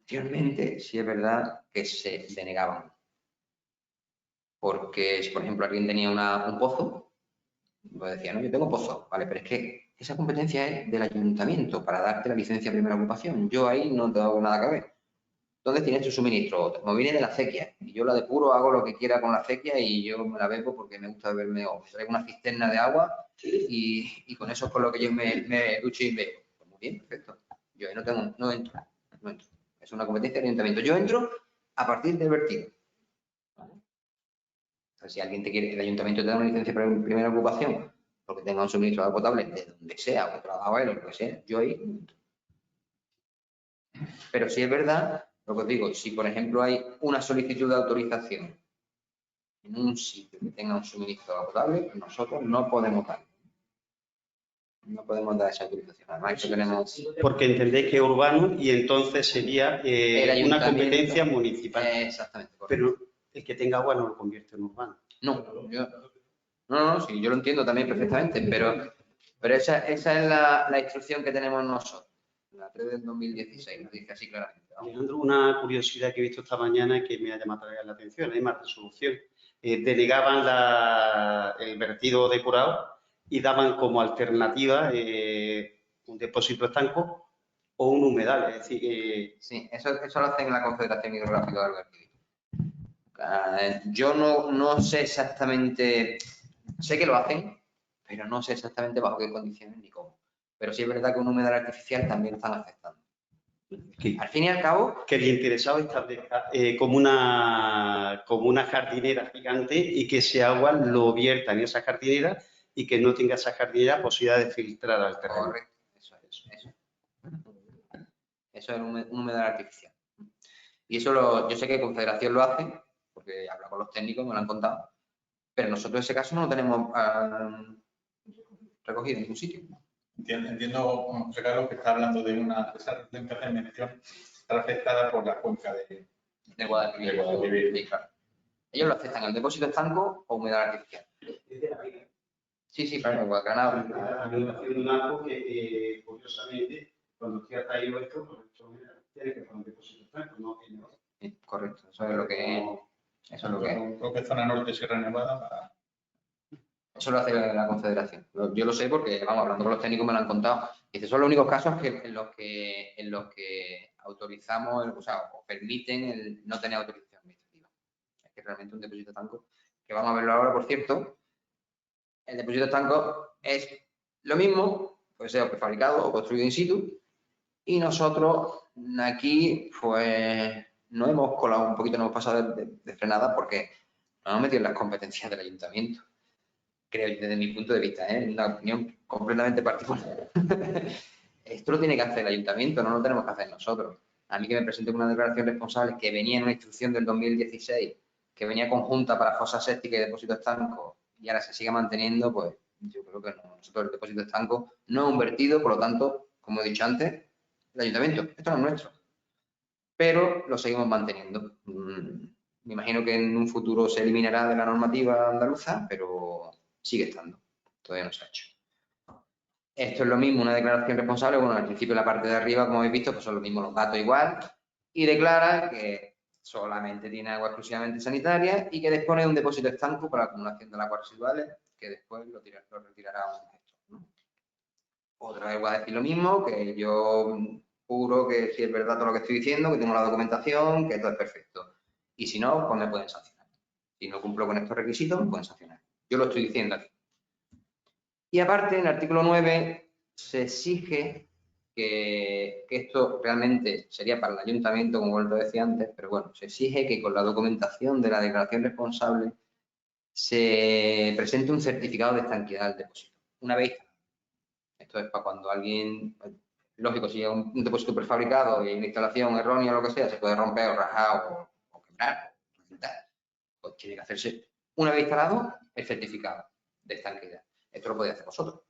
anteriormente, sí es verdad que se denegaban. Porque si, por ejemplo, alguien tenía un pozo, pues decía, no, yo tengo pozo, vale, pero es que esa competencia es del ayuntamiento para darte la licencia de primera ocupación. Yo ahí no tengo nada que ver. ¿Dónde tienes tu suministro? Como viene de la acequia. Y yo la depuro, hago lo que quiera con la acequia y yo me la bebo porque me gusta beberme, o me traigo una cisterna de agua y con eso es con lo que yo me ducho y bebo. Pues muy bien, perfecto. Yo ahí no entro. Es una competencia del ayuntamiento. Yo entro a partir del vertido. ¿Vale? Entonces, si alguien te quiere, el ayuntamiento te da una licencia para primera ocupación porque tenga un suministro de agua potable de donde sea, o trabajo él o lo que sea, yo ahí no entro. Pero sí es verdad, lo que os digo, si por ejemplo hay una solicitud de autorización en un sitio que tenga un suministro de agua potable, nosotros no podemos dar. No podemos dar esa autorización. Además, eso tenemos...
Porque entendéis que es urbano y entonces sería una competencia municipal.
Exactamente.
Pero el que tenga agua no lo convierte en urbano.
No, sí, yo lo entiendo también perfectamente, pero esa es la instrucción que tenemos nosotros. La 3 del 2016, nos dice así claramente.
Alejandro, una curiosidad que he visto esta mañana que me ha llamado la atención, hay más resolución. Denegaban el vertido depurado y daban como alternativa un depósito estanco o un humedal. Es decir,
sí, eso lo hacen en la Confederación Hidrográfica del Guadalquivir. Yo no sé exactamente, sé que lo hacen, pero no sé exactamente bajo qué condiciones ni cómo. Pero sí es verdad que un humedal artificial también están afectando. Al fin y al cabo...
Que le interesaba establecer como una jardinera gigante y que ese agua lo vierta en esa jardinera y que no tenga esa jardinera posibilidad de filtrar al terreno.
Correcto, eso es un humedal artificial. Y eso yo sé que Confederación lo hace, porque he hablado con los técnicos, me lo han contado, pero nosotros ese caso no lo tenemos recogido en ningún sitio.
Entiendo, José Carlos, que está hablando de esa región que hace mención, está afectada por la cuenca de Guadalquivir.
Sí, claro. Ellos lo aceptan el depósito estanco o humedal artificial. Sí, claro, Guadalcanal.
A mí me ha sido un arco que, curiosamente, cuando usted ha traído esto, pues tiene que poner un depósito estanco, no tiene otro.
Sí, correcto, eso es lo que es.
Creo que zona norte Sierra Nevada.
Eso lo hace la Confederación. Yo lo sé porque, vamos, hablando con los técnicos me lo han contado. Y estos son los únicos casos en los que autorizamos, o permiten el no tener autorización administrativa. Es que realmente un depósito estanco, que vamos a verlo ahora, por cierto, el depósito estanco es lo mismo, puede ser prefabricado o construido in situ, y nosotros aquí, pues, nos hemos colado un poquito, nos hemos pasado de frenada porque nos hemos metido en las competencias del ayuntamiento. Creo, desde mi punto de vista, una opinión completamente particular. Esto lo tiene que hacer el ayuntamiento, no lo tenemos que hacer nosotros. A mí que me presente una declaración responsable que venía en una instrucción del 2016, que venía conjunta para fosa séptica y depósito estanco, y ahora se sigue manteniendo, pues yo creo que no. Nosotros el depósito estanco no es un vertido, por lo tanto, como he dicho antes, el ayuntamiento, esto no es nuestro. Pero lo seguimos manteniendo. Me imagino que en un futuro se eliminará de la normativa andaluza, pero sigue estando. Todavía no se ha hecho. Esto es lo mismo, una declaración responsable. Bueno, al principio la parte de arriba, como habéis visto, pues son lo mismo los datos igual. y declara que solamente tiene agua exclusivamente sanitaria y que dispone de un depósito estanco para la acumulación de aguas residuales que después lo retirará un gestor, ¿no? Otra vez voy a decir lo mismo, que yo juro que si es verdad todo lo que estoy diciendo, que tengo la documentación, que todo es perfecto. Y si no, pues me pueden sancionar. Si no cumplo con estos requisitos, me pueden sancionar. Yo lo estoy diciendo aquí. Y aparte, en el artículo 9 se exige que esto realmente sería para el ayuntamiento, como lo decía antes, pero bueno, se exige que con la documentación de la declaración responsable se presente un certificado de estanqueidad del depósito. Una vez, esto es para cuando alguien, lógico, si es un depósito prefabricado y hay una instalación errónea o lo que sea, se puede romper o rajar o quebrar, pues tiene que hacerse, una vez instalado, el certificado de estanqueidad. Esto lo podéis hacer vosotros.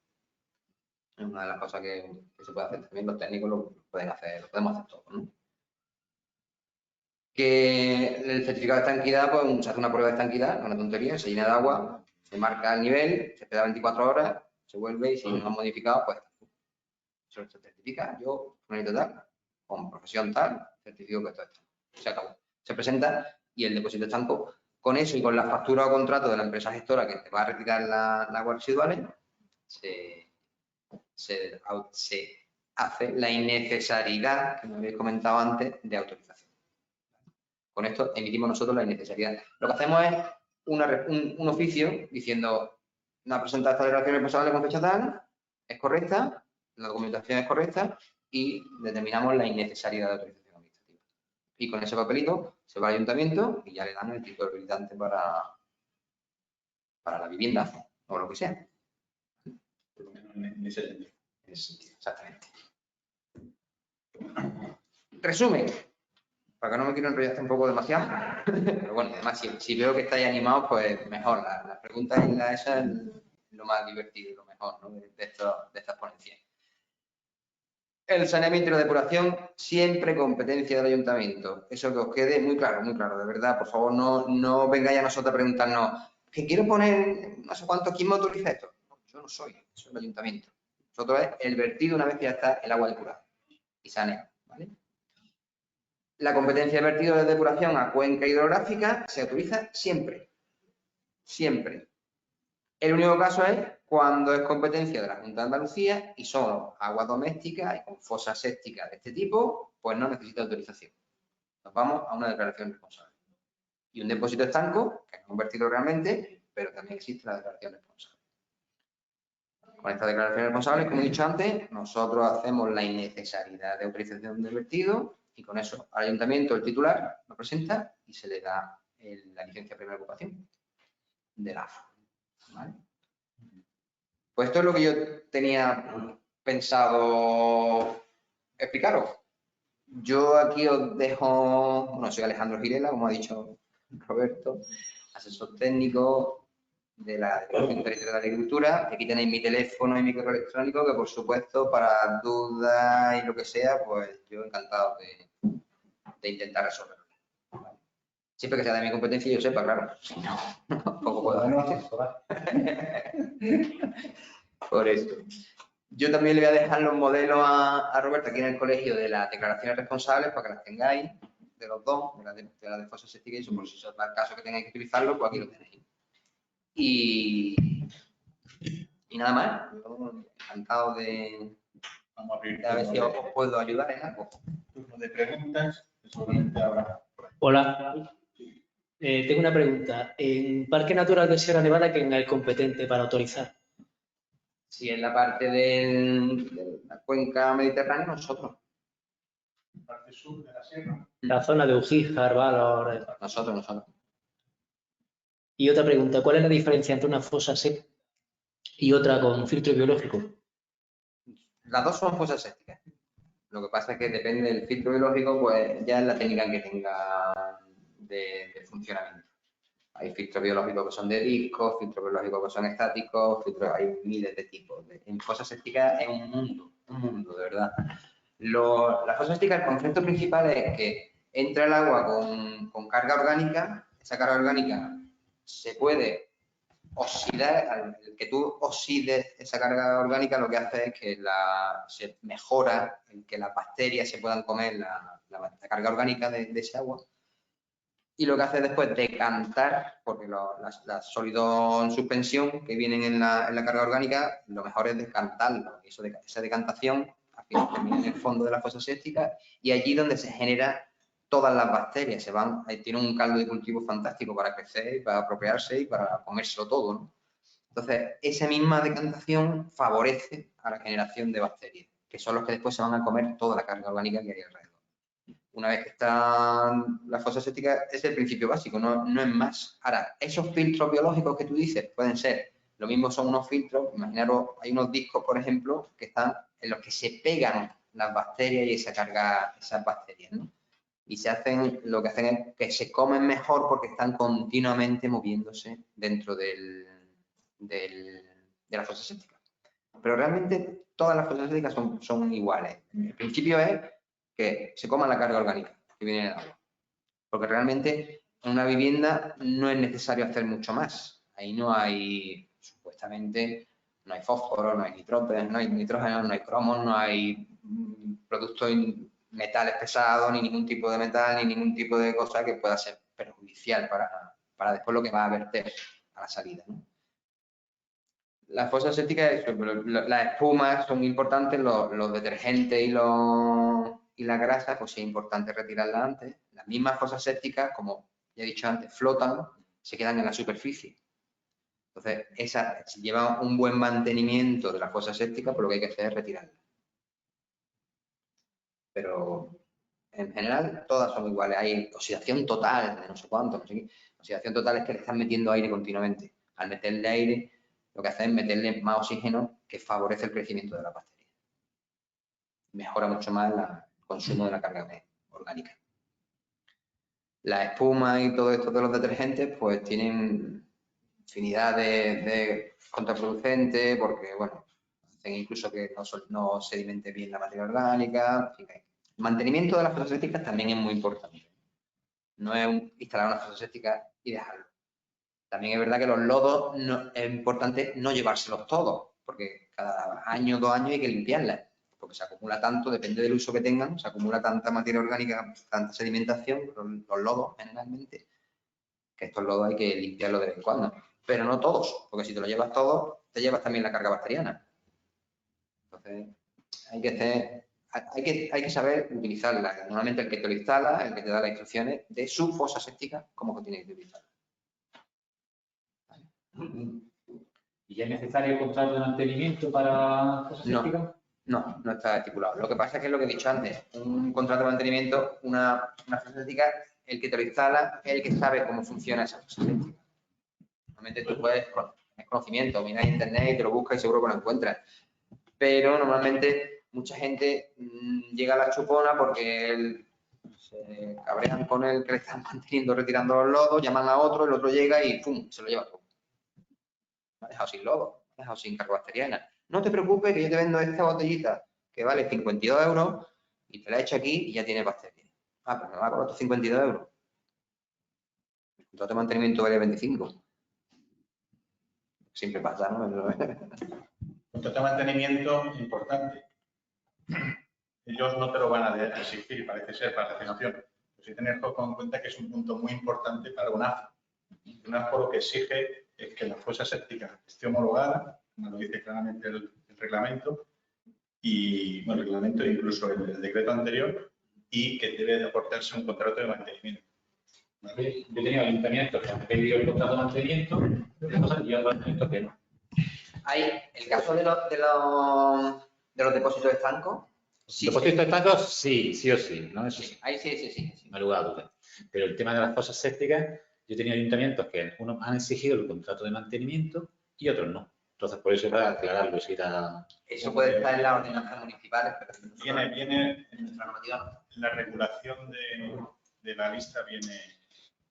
Es una de las cosas que se puede hacer. También los técnicos lo pueden hacer, lo podemos hacer todos, ¿no? Que el certificado de estanqueidad, pues se hace una prueba de estanqueidad, una tontería, se llena de agua, se marca el nivel, se espera 24 horas, se vuelve y si no han modificado, pues eso se certifica. Yo, tal, con profesión tal, certifico que esto está. Se acabó. Se presenta y el depósito estanco, con eso y con la factura o contrato de la empresa gestora que te va a retirar las aguas residuales, se hace la innecesariedad, que me habéis comentado antes, de autorización. Con esto emitimos nosotros la innecesariedad. Lo que hacemos es un oficio diciendo, una presenta esta declaración responsable con fecha tal, es correcta, la documentación es correcta y determinamos la innecesariedad de autorización administrativa. Y con ese papelito se va al ayuntamiento y ya le dan el tipo de habilitante para la vivienda o lo que sea.
En ese sentido.
Exactamente. Resumen, para que no me quiero enrollar un poco demasiado, pero bueno, además si veo que estáis animados, pues mejor. Las preguntas y esa es lo más divertido y lo mejor, ¿no? de estas ponencias. El saneamiento y la depuración, siempre competencia del ayuntamiento. Eso que os quede muy claro, de verdad. Por favor, no vengáis a nosotros a preguntarnos que quiero poner no sé cuánto, ¿quién me autoriza esto? No, yo no soy, eso es el ayuntamiento. Nosotros es el vertido una vez que ya está el agua depurada y saneada, ¿vale? La competencia de vertido de depuración a cuenca hidrográfica se autoriza siempre. Siempre. El único caso es cuando es competencia de la Junta de Andalucía y son aguas domésticas y con fosas sépticas de este tipo, pues no necesita autorización. Nos vamos a una declaración responsable. Y un depósito estanco, que es un vertido realmente, pero también existe la declaración responsable. Con esta declaración responsable, como he dicho antes, nosotros hacemos la innecesariedad de autorización del vertido y con eso al ayuntamiento el titular lo presenta y se le da la licencia de primera ocupación del AFO. ¿Vale? Pues esto es lo que yo tenía pensado explicaros. Yo aquí os dejo, bueno, soy Alejandro Girela, como ha dicho Roberto, asesor técnico de la Dirección Territorial de Agricultura. Aquí tenéis mi teléfono y mi correo electrónico, que por supuesto para dudas y lo que sea, pues yo encantado de intentar resolverlo. Siempre que sea de mi competencia y yo sepa, claro. Si no, tampoco puedo asesorar. Por eso. Yo también le voy a dejar los modelos a Roberto aquí en el colegio de las declaraciones responsables para que las tengáis, de los dos, de la de fosas sépticas y eso, por si os da el caso que tengáis que utilizarlo, pues aquí lo tenéis. Y nada más, yo encantado de a ver si os puedo ayudar en algo.
Turno de preguntas, seguramente habrá.
Hola. Tengo una pregunta. En Parque Natural de Sierra Nevada, ¿quién es el competente para autorizar?
Si en la parte de la cuenca mediterránea, nosotros.
En parte sur de la sierra.
La zona de Ujíjar, Valor.
Nosotros.
Y otra pregunta, ¿cuál es la diferencia entre una fosa séptica y otra con filtro biológico?
Las dos son fosas sépticas. Lo que pasa es que depende del filtro biológico, pues ya es la técnica que tenga de funcionamiento. Hay filtros biológicos que son de discos, filtros biológicos que son estáticos, hay miles de tipos. En fosas sépticas es un mundo, de verdad. La fosa séptica, el concepto principal es que entra el agua con carga orgánica, esa carga orgánica se puede oxidar, el que tú oxides esa carga orgánica, lo que hace es que se mejora el que las bacterias se puedan comer la carga orgánica de ese agua. Y lo que hace después es decantar, porque los sólidos en suspensión que vienen en la carga orgánica, lo mejor es decantarlo. Y esa decantación al final termina en el fondo de la fosa séptica y allí donde se genera todas las bacterias. Tiene un caldo de cultivo fantástico para crecer, para apropiarse y para comérselo todo, ¿no? Entonces, esa misma decantación favorece a la generación de bacterias, que son los que después se van a comer toda la carga orgánica que hay alrededor. Una vez que está la fosa séptica, es el principio básico, no es más. Ahora, esos filtros biológicos que tú dices pueden ser, lo mismo son unos filtros, imaginaros, hay unos discos, por ejemplo, que están en los que se pegan las bacterias y esas bacterias, ¿no? Y lo que hacen es que se comen mejor porque están continuamente moviéndose dentro de la fosa séptica. Pero realmente todas las fosas sépticas son iguales. El principio es que se coma la carga orgánica que viene en el agua. Porque realmente en una vivienda no es necesario hacer mucho más. Ahí no hay, supuestamente, no hay fósforo, no hay nitrógeno, no hay cromos, no hay productos metales pesados, ni ningún tipo de metal, ni ningún tipo de cosa que pueda ser perjudicial para después lo que va a verter a la salida, ¿no? Las fosas sépticas, las espumas son importantes, los detergentes y la grasa, pues sí es importante retirarlas antes. Las mismas fosas sépticas, como ya he dicho antes, flotan, se quedan en la superficie. Entonces, si lleva un buen mantenimiento de la fosa séptica, pues lo que hay que hacer es retirarla. Pero en general todas son iguales. Hay oxidación total de no sé cuánto, no sé qué. Oxidación total es que le están metiendo aire continuamente. Al meterle aire, lo que hace es meterle más oxígeno que favorece el crecimiento de la bacteria. Mejora mucho más el consumo de la carga orgánica. La espuma y todo esto de los detergentes, pues tienen infinidad de contraproducentes porque, bueno, hacen incluso que no sedimente bien la materia orgánica. En fin, el mantenimiento de las fosas sépticas también es muy importante. No es instalar una fosa séptica y dejarlo. También es verdad que los lodos es importante no llevárselos todos, porque cada año, 2 años hay que limpiarlas, porque se acumula tanto, depende del uso que tengan, se acumula tanta materia orgánica, tanta sedimentación, los lodos generalmente, que estos lodos hay que limpiarlos de vez en cuando. Pero no todos, porque si te lo llevas todos, te llevas también la carga bacteriana. Entonces, hay que saber utilizarla. Normalmente el que te lo instala, el que te da las instrucciones de su fosa séptica, cómo que tiene que utilizarla.
¿Y es necesario el contrato de mantenimiento para fosa séptica?
No está estipulado. Lo que pasa es que es lo que he dicho antes, un contrato de mantenimiento, una fosa séptica, el que te lo instala es el que sabe cómo funciona esa fosa séptica. Normalmente tú puedes tener conocimiento, miras en internet y te lo buscas y seguro que lo encuentras. Pero normalmente mucha gente llega a la chupona porque se cabrean con el que le están manteniendo, retirando los lodos, llaman a otro, el otro llega y ¡pum!, se lo lleva todo. Me ha dejado sin lodo, me ha dejado sin carga bacteriana. No te preocupes que yo te vendo esta botellita que vale 52 € y te la echo aquí y ya tienes bacterias. Ah, pues me va a cobrar 52 €. El contrato de mantenimiento vale 25. Siempre pasa, ¿no?
Contrato de mantenimiento importante. Ellos no te lo van a exigir, parece ser, para la gestión. Pero sí tener en cuenta que es un punto muy importante para un AFO. Un AFO lo que exige es que la fosa séptica esté homologada, como lo dice claramente el reglamento, y bueno, el reglamento e incluso el decreto anterior, y que debe de aportarse un contrato de mantenimiento.
¿Vale? Yo he tenido ayuntamientos que han pedido el contrato de mantenimiento y otros ayuntamientos que no.
Hay el caso de los depósitos estancos. Sí,
¿Depósitos estancos? Sí o sí, ¿no? Eso sí.
Ahí sí.
No hay lugar a dudas. Pero el tema de las fosas sépticas, yo he tenido ayuntamientos que unos han exigido el contrato de mantenimiento y otros no. Entonces, por eso para aclararlo, si era...
Eso puede estar en las ordenanzas municipales, pero
Viene
en nuestra normativa no.
La regulación de la lista viene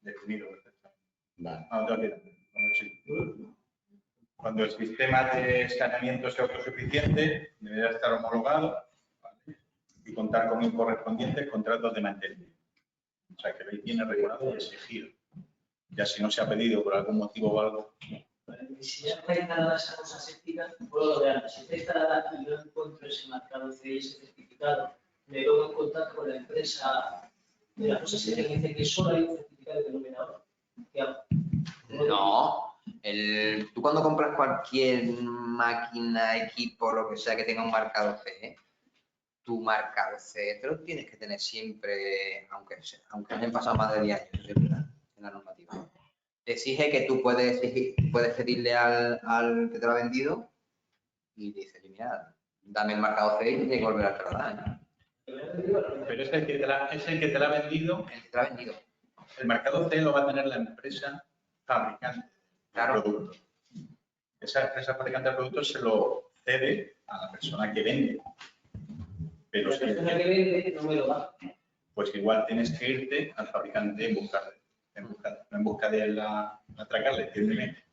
definido perfectamente. Vale. Cuando el sistema de escaneamiento sea autosuficiente, deberá estar homologado, ¿vale? Y contar con el correspondiente contrato de mantenimiento. O sea, que ahí viene regulado y exigido. Ya si no se ha pedido por algún motivo o algo.
si ya está instalada esa fosa séptica, puedo de antes. Si está instalada y no encuentro ese marcado CI, ese certificado, me pongo en contacto con la empresa de la fosa séptica que dice que solo hay un certificado de denominador. ¿Qué hago?
No. Tú cuando compras cualquier máquina, equipo, lo que sea que tenga un marcado CE, tu marcado CE te lo tienes que tener siempre, aunque hayan pasado más de 10 años, eso es verdad, en la normativa. Te exige que tú puedes pedirle al que te lo ha vendido y dice, mira, dame el marcado CE y tienes que volver a trasladar.
Pero es el que te la ha vendido.
El que te lo ha vendido.
El marcado CE lo va a tener la empresa fabricante del producto. Esa empresa fabricante del producto se lo cede a la persona que vende. Pero
la persona que vende no me lo da.
Pues igual tienes que irte al fabricante no en busca de atracarle,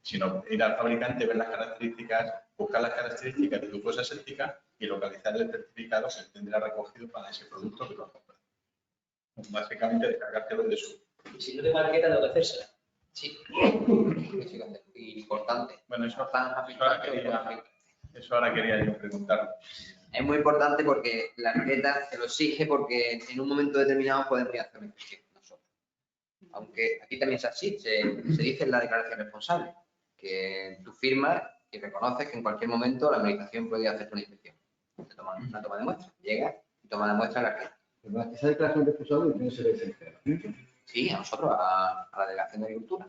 sino ir al fabricante, ver las características, buscar las características de tu fosa séptica y localizar el certificado que tendrá recogido para ese producto que tú has comprado. Básicamente descargártelo de su.
Y si no te marqueta, tengo que hacérsela.
Sí. Importante.
Bueno, eso ahora quería yo preguntar.
Es muy importante porque la arqueta te lo exige porque en un momento determinado podemos hacer una inspección nosotros. Aunque aquí también es así, se dice en la declaración responsable que tú firmas y reconoces que en cualquier momento la administración puede hacer una inspección. Te toman una toma de muestra, llega y toma de muestra la arqueta.
Esa declaración responsable tiene que ser extranjera.
Sí, a nosotros, a la delegación de agricultura.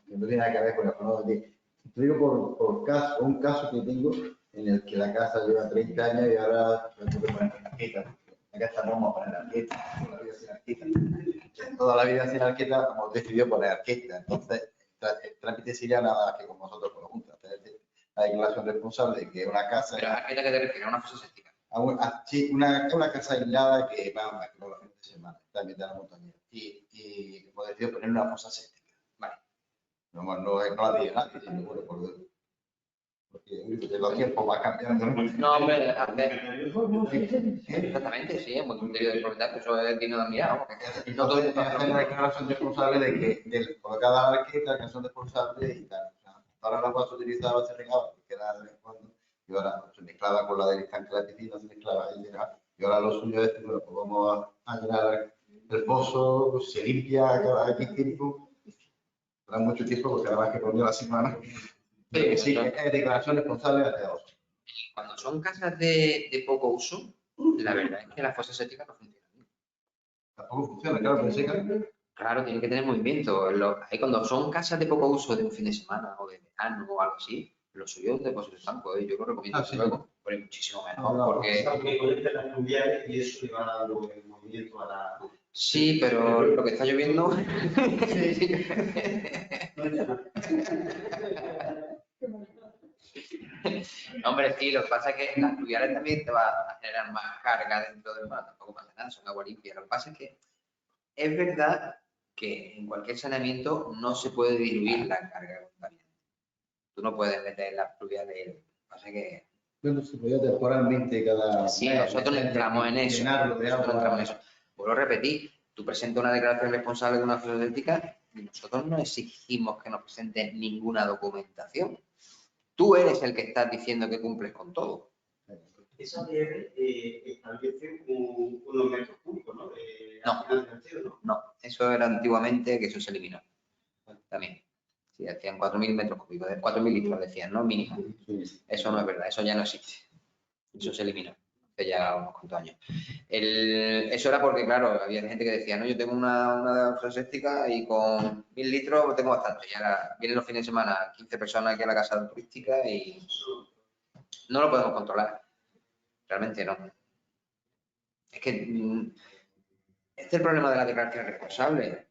No tiene nada que ver con la te digo por un caso que tengo en el que la casa lleva 30 años y ahora tengo que poner arqueta. La casa vamos a poner arqueta, toda la vida sin arqueta hemos decidido poner arqueta. Entonces, el trámite sería nada que con vosotros por juntas. La declaración responsable de que una casa.
¿Pero arqueta qué te refieres? ¿A una fosa séptica?
Sí, una casa aislada que va a los fines de semana, está en mitad de la montaña. Y hemos decidido poner una fosa séptica. Vale. No la tiene nadie, sino bueno, porque los tiempos van cambiando.
No, hombre, exactamente, sí, es muy criterio del propietario, eso es digno de admirar.
Entonces, hacer la declaración responsable de que por cada arqueta que son responsables y tal. O sea, ahora la vas a utilizar, se regaba, porque era de vez en cuando, y ahora se mezclaba con la del estanque de la piscina, se mezclaba y ahora lo suyo es que bueno, pues vamos a llenar el pozo, pues se limpia cada X tiempo, da mucho tiempo porque además que pone la semana. Sí, es declaración responsable de la OSA.
Cuando son casas de poco uso, la verdad es que la fosa séptica no funciona bien.
Tampoco funciona, claro, pero seca.
Claro, tiene que tener movimiento. Ahí cuando son casas de poco uso de un fin de semana o de verano o algo así, lo suyo es un depósito estanco, yo lo recomiendo luego, pero es muchísimo mejor. Porque
conecta las fluviales y eso le va dando el movimiento a la.
sí, pero lo que está lloviendo. Hombre, sí, lo que pasa es que las fluviales también te va a generar más carga dentro del mar, tampoco pasa nada, son agua limpia. Lo que pasa es que es verdad que en cualquier saneamiento no se puede diluir la carga contaminante. Tú no puedes meter las fluviales, lo que pasa es que.
Bueno, se podía temporalmente cada.
Sí, nosotros no entramos en eso. Nosotros no entramos en eso. Vuelvo a repetir, tú presentas una declaración responsable de una fosa séptica y nosotros no exigimos que nos presentes ninguna documentación. Tú eres el que estás diciendo que cumples con todo.
Esa ADR establece unos metros cúbicos, ¿no?
No, eso era antiguamente, que eso se eliminó. También. Sí, decían 4.000 metros cúbicos, 4.000 litros decían, ¿no? Mínimo. Eso no es verdad, eso ya no existe. Eso se eliminó hace ya unos cuantos años. Eso era porque, claro, había gente que decía, no, yo tengo una fosa séptica y con 1.000 litros tengo bastante. Y ahora vienen los fines de semana 15 personas aquí a la casa turística y no lo podemos controlar. Realmente no. Es que este es el problema de la declaración responsable.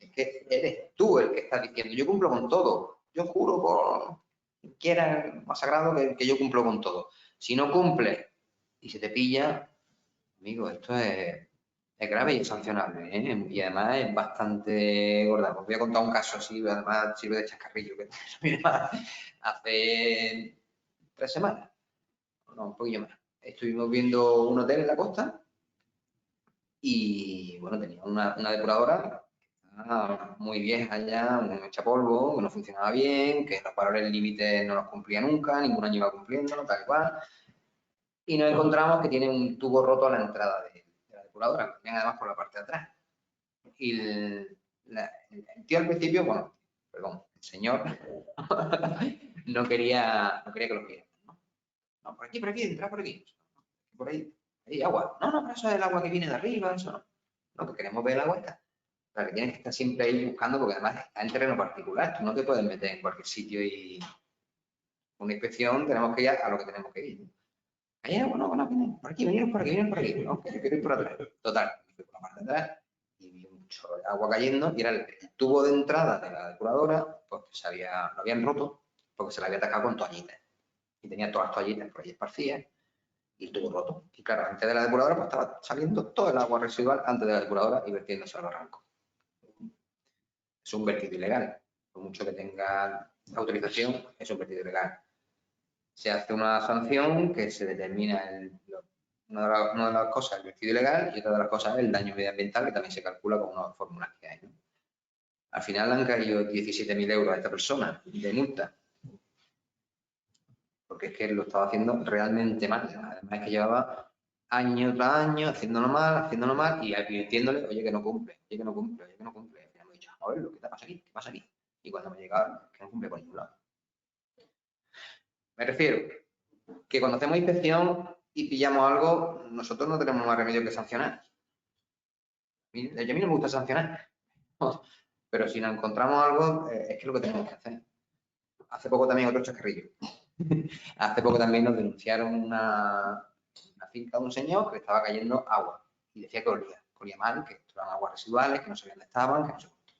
Es que eres tú el que está diciendo, yo cumplo con todo. Yo juro por quien quiera más sagrado que yo cumplo con todo. Si no cumple y se te pilla, amigo, esto es grave y es sancionable, ¿eh? Y además es bastante gorda. Os voy a contar un caso así, además sirve de chascarrillo, que hace 3 semanas, no, un poquillo más. Estuvimos viendo un hotel en la costa y, bueno, tenía una depuradora era muy vieja ya, muy hecha polvo, que no funcionaba bien, que los valores límites no los cumplía nunca, ningún año iba cumpliendo, tal cual. Y nos encontramos que tiene un tubo roto a la entrada de la depuradora, que viene además por la parte de atrás. Y el tío al principio, bueno, perdón, el señor no quería que lo viera. No, por aquí, entra por aquí. Por ahí, hay agua. No, pero eso es el agua que viene de arriba, eso no. No, que queremos ver el agua esta. O sea, que tienes que estar siempre ahí buscando, porque además está en terreno particular. Tú no te puedes meter en cualquier sitio y una inspección tenemos que ir a lo que tenemos que ir. Hay agua, no, vienen por aquí, vienen por aquí. No, que yo quiero ir por atrás. Total, fui por la parte de atrás y vi un chorro de agua cayendo y era el tubo de entrada de la depuradora, pues que lo habían roto porque se le había atacado con toallitas. Y tenía todas las toallitas por ahí esparcidas y el tubo roto. Y claro, antes de la depuradora pues estaba saliendo todo el agua residual antes de la depuradora y vertiéndose al barranco. Es un vertido ilegal. Por mucho que tenga autorización, es un vertido ilegal. Se hace una sanción que se determina una de las cosas el vertido ilegal y otra de las cosas el daño medioambiental, que también se calcula con unas fórmulas que hay, ¿no? Al final le han caído 17.000 euros a esta persona de multa. Porque es que lo estaba haciendo realmente mal. Además es que llevaba año tras año haciéndolo mal y advirtiéndole, oye, que no cumple. Al final me he dicho, a ver, ¿qué te pasa aquí? ¿Qué pasa aquí? Y cuando me llegaba, que no cumple por ningún lado. Me refiero que cuando hacemos inspección y pillamos algo, nosotros no tenemos más remedio que sancionar. A mí no me gusta sancionar, pero si nos encontramos algo, es que es lo que tenemos que hacer. Hace poco también otro chascarrillo. Hace poco también nos denunciaron una finca de un señor que le estaba cayendo agua y decía que olía mal, que eran aguas residuales, que no sabían dónde estaban, que no sé cuánto.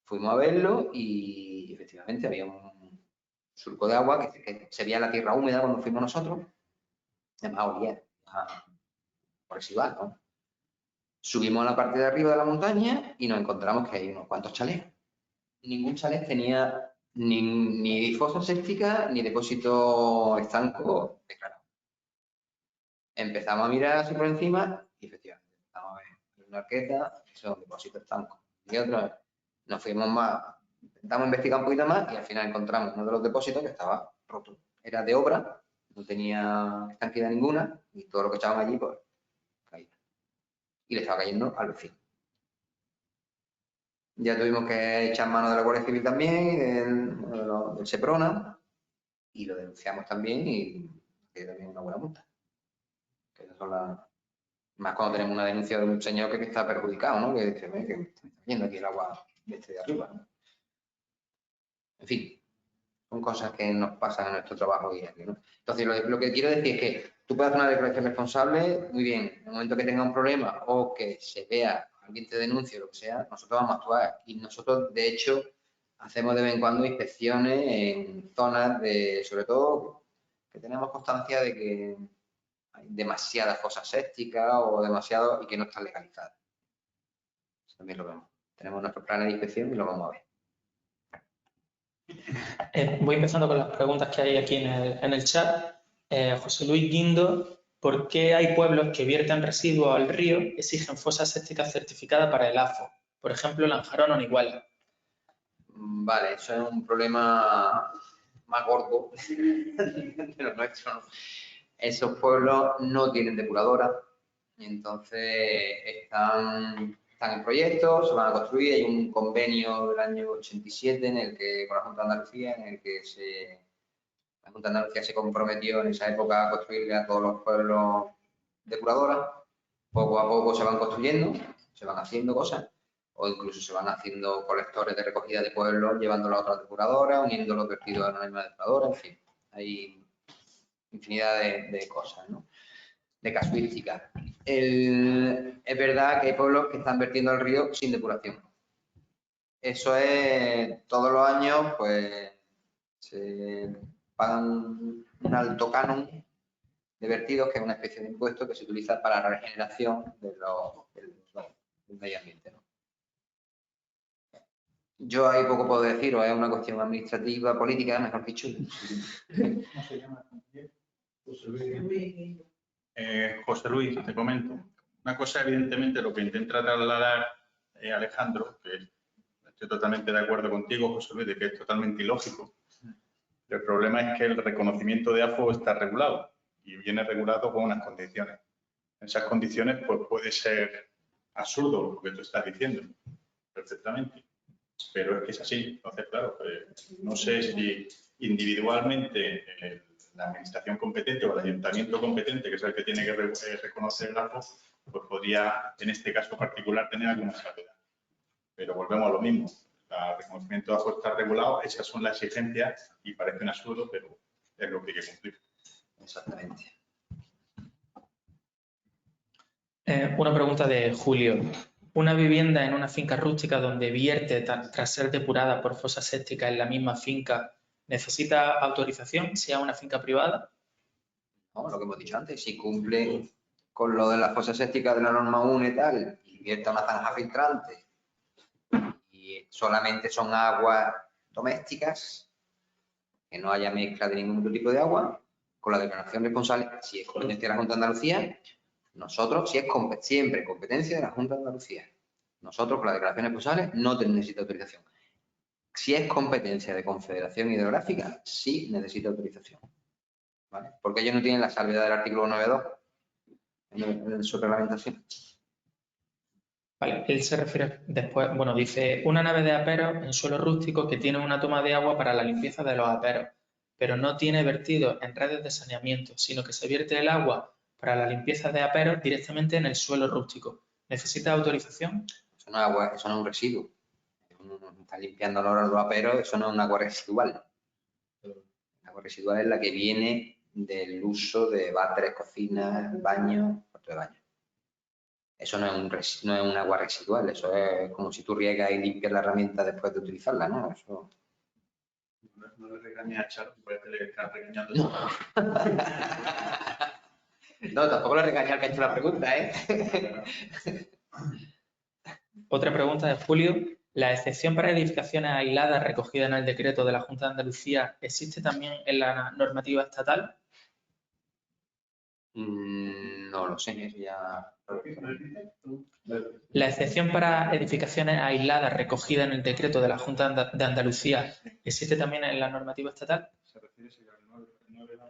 Fuimos a verlo y efectivamente había un surco de agua que se veía la tierra húmeda cuando fuimos nosotros. Además olía a residual, ¿no? Subimos a la parte de arriba de la montaña y nos encontramos que hay unos cuantos chalés. Ningún chalet tenía ni fosa séptica ni depósito estanco declarado. Empezamos a mirar así por encima y efectivamente empezamos a ver una arqueta, eso es un depósito estanco. Y otra vez nos fuimos más, intentamos investigar un poquito más y al final encontramos uno de los depósitos que estaba roto. Era de obra, no tenía estanquidad ninguna y todo lo que echaban allí pues caía. Y le estaba cayendo al vecino. Ya tuvimos que echar mano de la Guardia Civil también, del Seprona, y lo denunciamos también y también una buena multa. Que esas son más cuando tenemos una denuncia de un señor que está perjudicado, ¿no? Que dice, que me está yendo aquí el agua de arriba, ¿no? En fin, son cosas que nos pasan en nuestro trabajo diario, ¿no? Entonces, lo que quiero decir es que tú puedes hacer una declaración responsable, muy bien, en el momento que tenga un problema o que se vea, alguien te denuncie o lo que sea, nosotros vamos a actuar. Y nosotros, de hecho, hacemos de vez en cuando inspecciones en zonas sobre todo, que tenemos constancia de que hay demasiadas fosas sépticas o demasiado y que no están legalizadas. También lo vemos. Tenemos nuestro plan de inspección y lo vamos a ver.
Voy empezando con las preguntas que hay aquí en el chat. José Luis Guindo, ¿por qué hay pueblos que vierten residuos al río y exigen fosas sépticas certificadas para el AFO? Por ejemplo, Lanjarón o Iguala.
Vale, eso es un problema más gordo de los nuestros, ¿no? Esos pueblos no tienen depuradora, entonces están en proyectos, se van a construir. Hay un convenio del año 87 en el que, con la Junta de Andalucía, en el que la Junta de Andalucía se comprometió en esa época a construirle a todos los pueblos depuradoras. Poco a poco se van construyendo, se van haciendo cosas, o incluso se van haciendo colectores de recogida de pueblos, llevándolo a otras depuradoras, uniendo los vertidos a una misma depuradora, en fin, hay infinidad de cosas, ¿no? De casuísticas. Es verdad que hay pueblos que están vertiendo al río sin depuración. Eso es, todos los años, pues, se pagan un alto canon de vertidos, que es una especie de impuesto que se utiliza para la regeneración del medio ambiente, ¿no? Yo ahí poco puedo decir, o es una cuestión administrativa, política, mejor dicho.
¿Cómo se llama? José Luis, te comento. Una cosa, evidentemente, lo que intenta trasladar Alejandro, que estoy totalmente de acuerdo contigo, José Luis, de que es totalmente ilógico. El problema es que el reconocimiento de AFO está regulado y viene regulado con unas condiciones. En esas condiciones pues puede ser absurdo lo que tú estás diciendo, perfectamente. Pero es que es así. Entonces, claro, no sé si individualmente la administración competente o el ayuntamiento competente, que es el que tiene que reconocer el AFO, pues podría, en este caso particular, tener alguna salvedad. Pero volvemos a lo mismo. El reconocimiento de AFO está regulado, esas son las exigencias y parece un absurdo, pero es lo que hay que cumplir.
Exactamente.
Una pregunta de Julio. ¿Una vivienda en una finca rústica donde vierte tras ser depurada por fosa séptica en la misma finca necesita autorización si es una finca privada?
No, lo que hemos dicho antes, si cumple con lo de la fosa séptica de la norma 1 y tal, y vierta una zanja filtrante y solamente son aguas domésticas, que no haya mezcla de ningún otro tipo de agua, con la declaración responsable, si es competencia de la Junta de Andalucía, nosotros, si es siempre competencia de la Junta de Andalucía, nosotros con la declaración responsable no necesita autorización. Si es competencia de Confederación Hidrográfica, sí necesita autorización. ¿Vale? Porque ellos no tienen la salvedad del artículo 9.2 en su reglamentación.
Vale, él se refiere después, bueno, dice, una nave de aperos en suelo rústico que tiene una toma de agua para la limpieza de los aperos, pero no tiene vertido en redes de saneamiento, sino que se vierte el agua para la limpieza de aperos directamente en el suelo rústico. ¿Necesita autorización?
Eso no es agua, eso no es un residuo. Está limpiando los aperos, eso no es un agua residual. El agua residual es la que viene del uso de váteres, cocinas, baños, cuarto de baño. Eso no es un agua residual, eso es como si tú riegas y limpias la herramienta después de utilizarla, ¿no? Eso...
No le regañes a Charo, puede que le estás regañando.
No. No, tampoco le regañé al que ha hecho la pregunta, ¿eh?
Otra pregunta de Julio. ¿La excepción para edificaciones aisladas recogida en el decreto de la Junta de Andalucía existe también en la normativa estatal?
No lo sé, ya...
¿La excepción para edificaciones aisladas recogida en el decreto de la Junta de Andalucía existe también en la normativa estatal?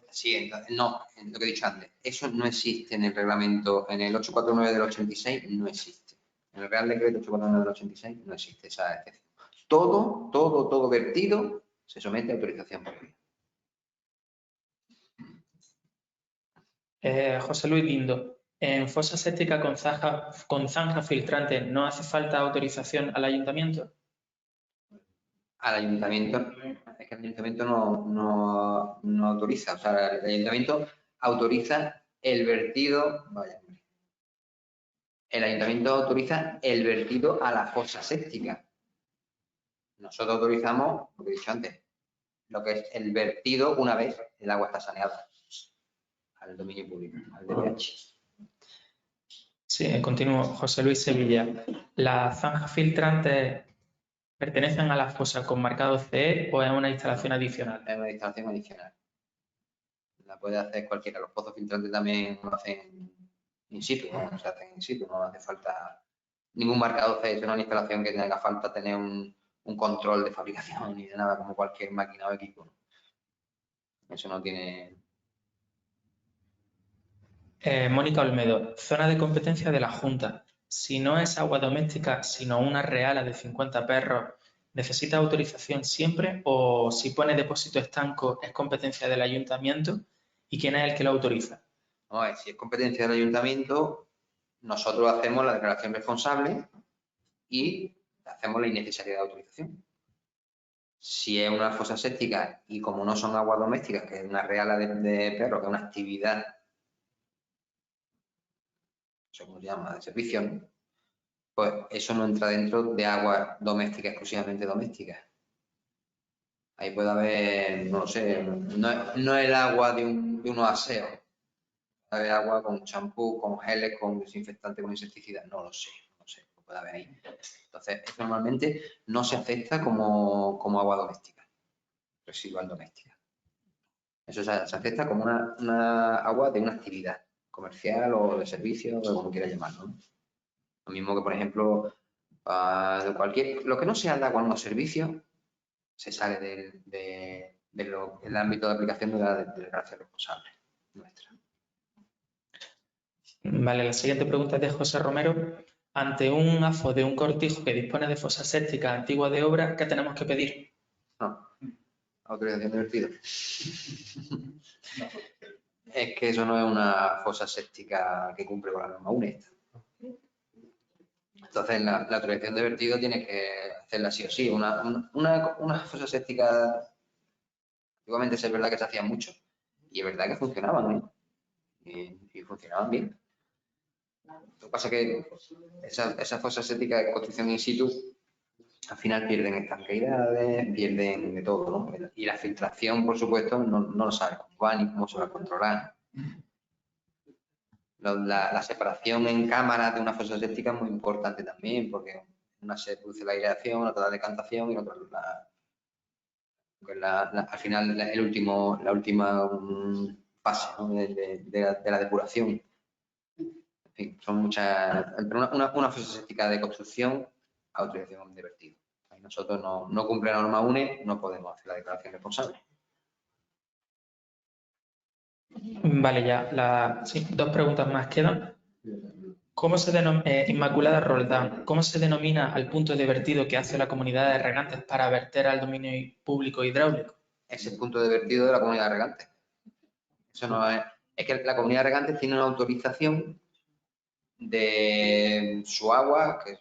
Sí, entonces, no, lo que he dicho antes, eso no existe en el reglamento, en el 849 del 86 no existe. En el Real Decreto 849 del 86 no existe esa excepción. Todo vertido se somete a autorización previa.
José Luis Guindo, ¿en fosa séptica con zanja filtrante no hace falta autorización al ayuntamiento?
Al ayuntamiento, es que el ayuntamiento no autoriza, o sea, el ayuntamiento autoriza el vertido, el ayuntamiento autoriza el vertido a la fosa séptica. Nosotros autorizamos, lo que he dicho antes, lo que es el vertido una vez el agua está saneada al dominio público, al DPH.
Sí, continúo. José Luis Sevilla. ¿Las zanjas filtrantes pertenecen a la fosa con marcado CE o es una instalación adicional?
Es una instalación adicional. La puede hacer cualquiera. Los pozos filtrantes también lo hacen in situ, ¿no? Se hacen in situ, no hace falta ningún marcado CE. Es una instalación que tenga falta tener un control de fabricación ni de nada, como cualquier máquina o equipo, ¿no? Eso no tiene...
Mónica Olmedo, zona de competencia de la Junta. Si no es agua doméstica, sino una reala de 50 perros, ¿necesita autorización siempre o si pone depósito estanco es competencia del ayuntamiento? ¿Y quién es el que lo autoriza?
No, si es competencia del ayuntamiento, nosotros hacemos la declaración responsable y hacemos la innecesaria de autorización. Si es una fosa séptica y como no son aguas domésticas, que es una reala de perros, que es una actividad, no sé cómo se llama, de servicio, ¿no? Pues eso no entra dentro de aguas domésticas, exclusivamente domésticas. Ahí puede haber, no lo sé, no el agua de unos aseos. Puede haber agua con champú, con geles, con desinfectante, con insecticida, no lo sé, puede haber ahí. Entonces, eso normalmente no se acepta como agua doméstica, residual doméstica. Eso se acepta como una agua de una actividad comercial o de servicio, o como quiera llamarlo, ¿no? Lo mismo que, por ejemplo, Lo que no sea de agua en los servicios se sale del ámbito de aplicación de la declaración responsable nuestra.
Vale, la siguiente pregunta es de José Romero. Ante un AFO de un cortijo que dispone de fosa séptica antigua de obra, ¿qué tenemos que pedir?
No, autorización de vertido. Es que eso no es una fosa séptica que cumple con la norma UNE. Entonces, la autorización de vertido tiene que hacerla sí o sí. Una fosa séptica, antiguamente es verdad que se hacía mucho y es verdad que funcionaban, ¿eh? Y funcionaban bien. Lo que pasa es que esas fosas sépticas de construcción in situ al final pierden estanqueidades, pierden de todo, ¿no? Y la filtración, por supuesto, no lo sabe cómo va ni cómo se va a controlar. La separación en cámaras de una fosa séptica es muy importante también, porque una se produce la aireación, otra la decantación y otra al final la última fase, ¿no? de la depuración. En fin, son muchas. Una fosa séptica de construcción, autorización de vertido. Nosotros no cumple la norma UNE, no podemos hacer la declaración responsable.
Vale, ya. Sí, 2 preguntas más quedan. ¿Cómo se denomina, Inmaculada Roldán, cómo se denomina al punto de vertido que hace la comunidad de regantes para verter al dominio público hidráulico?
Es el punto de vertido de la comunidad de regantes. Eso no es que la comunidad de regantes tiene una autorización de su agua, que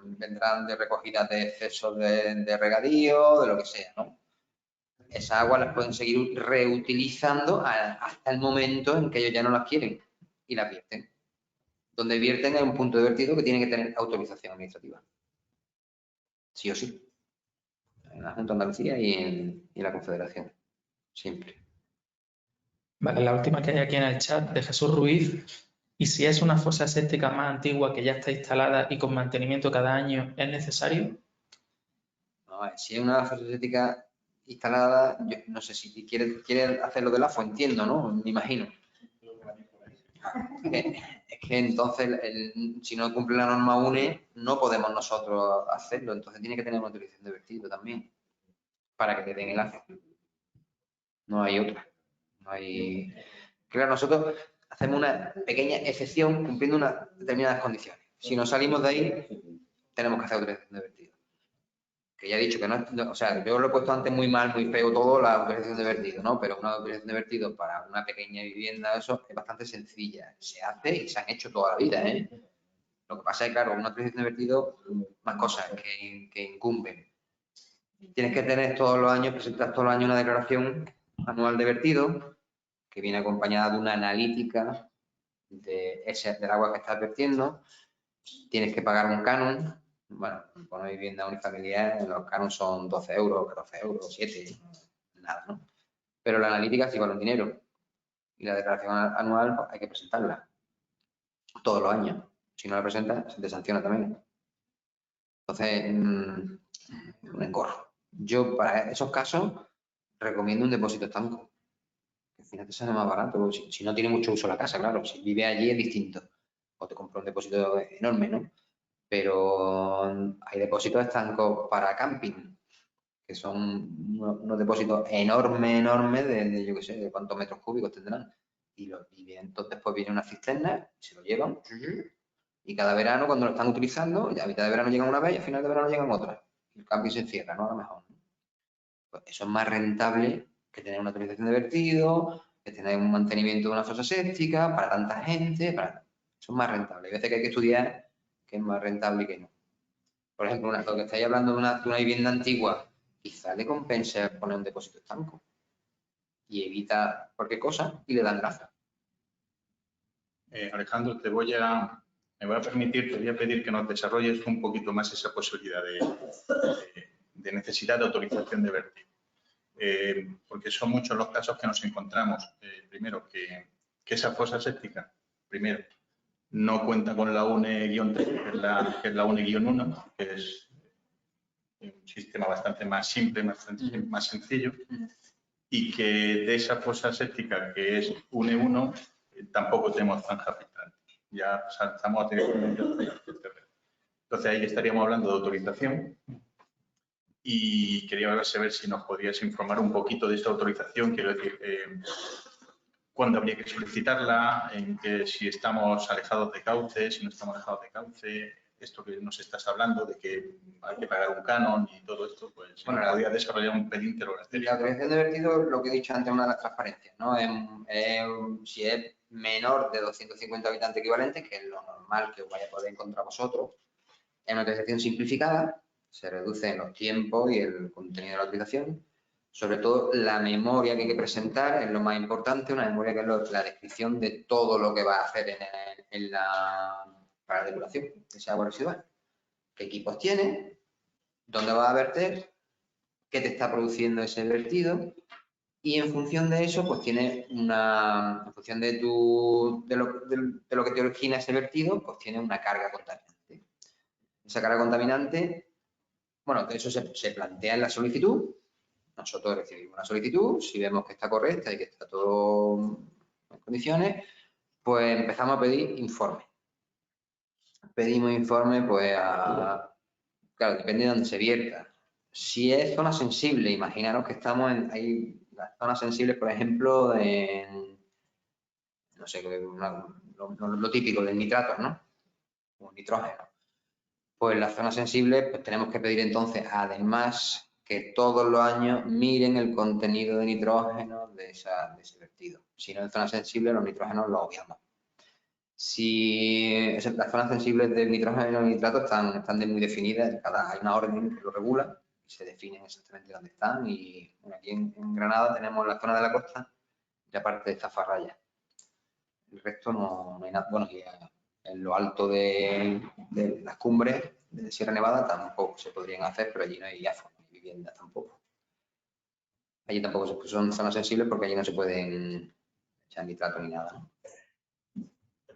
vendrán de recogidas de excesos de regadío, de lo que sea, ¿no? Esa agua las pueden seguir reutilizando hasta el momento en que ellos ya no las quieren y las vierten. Donde vierten es un punto de vertido que tiene que tener autorización administrativa. Sí o sí. En la Junta de Andalucía y en la Confederación. Siempre.
Vale, la última que hay aquí en el chat de Jesús Ruiz. ¿Y si es una fosa séptica más antigua que ya está instalada y con mantenimiento cada año, es necesario?
No, si es una fosa séptica instalada, yo no sé si quiere hacer lo del AFO, entiendo, ¿no? Me imagino. Es que entonces, si no cumple la norma UNE, no podemos nosotros hacerlo. Entonces tiene que tener una autorización de vertido también, para que te den el AFO. No hay otra. No hay... Claro, nosotros hacemos una pequeña excepción cumpliendo unas determinadas condiciones. Si nos salimos de ahí, tenemos que hacer autorización de vertido. Que ya he dicho que no, o sea, yo lo he puesto antes muy mal, muy feo todo, la autorización de vertido, ¿no? Pero una autorización de vertido para una pequeña vivienda, eso es bastante sencilla. Se hace y se han hecho toda la vida, ¿eh? Lo que pasa es que, claro, una autorización de vertido, más cosas que incumben. Tienes que tener todos los años, presentar todos los años una declaración anual de vertido, que viene acompañada de una analítica del agua que estás vertiendo. Tienes que pagar un canon. Bueno, con una vivienda unifamiliar, los canon son 12 euros, 14 euros, 7, nada, ¿no? Pero la analítica sí vale un dinero. Y la declaración anual pues, hay que presentarla todos los años. Si no la presentas, se te sanciona también. Entonces, un engorro. Yo, para esos casos, recomiendo un depósito estanco. Que al final te sale más barato. Si no tiene mucho uso la casa, claro. Si vive allí es distinto. O te compras un depósito enorme, ¿no? Pero hay depósitos estancos para camping, que son unos depósitos enormes de yo qué sé, de cuántos metros cúbicos tendrán. Y entonces pues viene una cisterna, se lo llevan, y cada verano cuando lo están utilizando, ya a mitad de verano llegan una vez y a final de verano llegan otra. Y el camping se encierra, ¿no? A lo mejor. Pues eso es más rentable que tener una autorización de vertido, que tener un mantenimiento de una fosa séptica para tanta gente. Eso es más rentable. Hay veces que hay que estudiar que es más rentable y que no. Por ejemplo, lo que estáis hablando de una vivienda antigua, quizá le compense poner un depósito estanco y evita cualquier cosa y le dan gracia.
Alejandro, me voy a permitir, te voy a pedir que nos desarrolles un poquito más esa posibilidad de necesidad de autorización de vertido. Porque son muchos los casos que nos encontramos. Primero, que esa fosa séptica, primero, no cuenta con la UNE-3, que es la UNE-1, que es un sistema bastante más simple, más sencillo, y que de esa fosa séptica, que es UNE-1, tampoco tenemos franja filtrante. Ya saltamos a tener Entonces ahí estaríamos hablando de autorización y quería saber si nos podrías informar un poquito de esta autorización, quiero decir, cuándo habría que solicitarla, en que si estamos alejados de cauce, si no estamos alejados de cauce, esto que nos estás hablando de que hay que pagar un canon y todo esto, pues si
Bueno,
nos podría desarrollar un pelín, te lo
La
agradecería.
autorización de vertido, lo que he dicho antes, una de las transparencias, ¿no? Si es menor de 250 habitantes equivalentes, que es lo normal que os vaya a poder encontrar vosotros, es una autorización simplificada, se reducen los tiempos y el contenido de la autorización. Sobre todo, la memoria que hay que presentar es lo más importante, una memoria que es la descripción de todo lo que va a hacer para la depuración de esa agua residual. ¿Qué equipos tiene? ¿Dónde va a verter? ¿Qué te está produciendo ese vertido? Y en función de eso, pues tiene en función de lo que te origina ese vertido, pues tiene una carga contaminante. Esa carga contaminante, bueno, de eso se plantea en la solicitud. Nosotros recibimos una solicitud, si vemos que está correcta y que está todo en condiciones, pues empezamos a pedir informe. Pedimos informe, pues, claro, depende de dónde se vierta. Si es zona sensible, imaginaros que estamos hay las zonas sensibles, por ejemplo, no sé, lo típico del nitrato, ¿no? O nitrógeno. Pues las zonas sensibles, pues tenemos que pedir entonces, además, que todos los años miren el contenido de nitrógeno de ese vertido. Si no, en zonas sensibles, los nitrógenos los obviamos. Si las zonas sensibles del nitrógeno y nitrato están muy definidas, hay una orden que lo regula y se definen exactamente dónde están. Y bueno, aquí en Granada tenemos la zona de la costa y aparte de Zafarraya. El resto no hay nada. Bueno, y en lo alto de las cumbres de Sierra Nevada tampoco se podrían hacer, pero allí no hay AFO, no hay viviendas tampoco. Allí tampoco son zonas sensibles porque allí no se pueden echar nitrato ni nada, ¿no?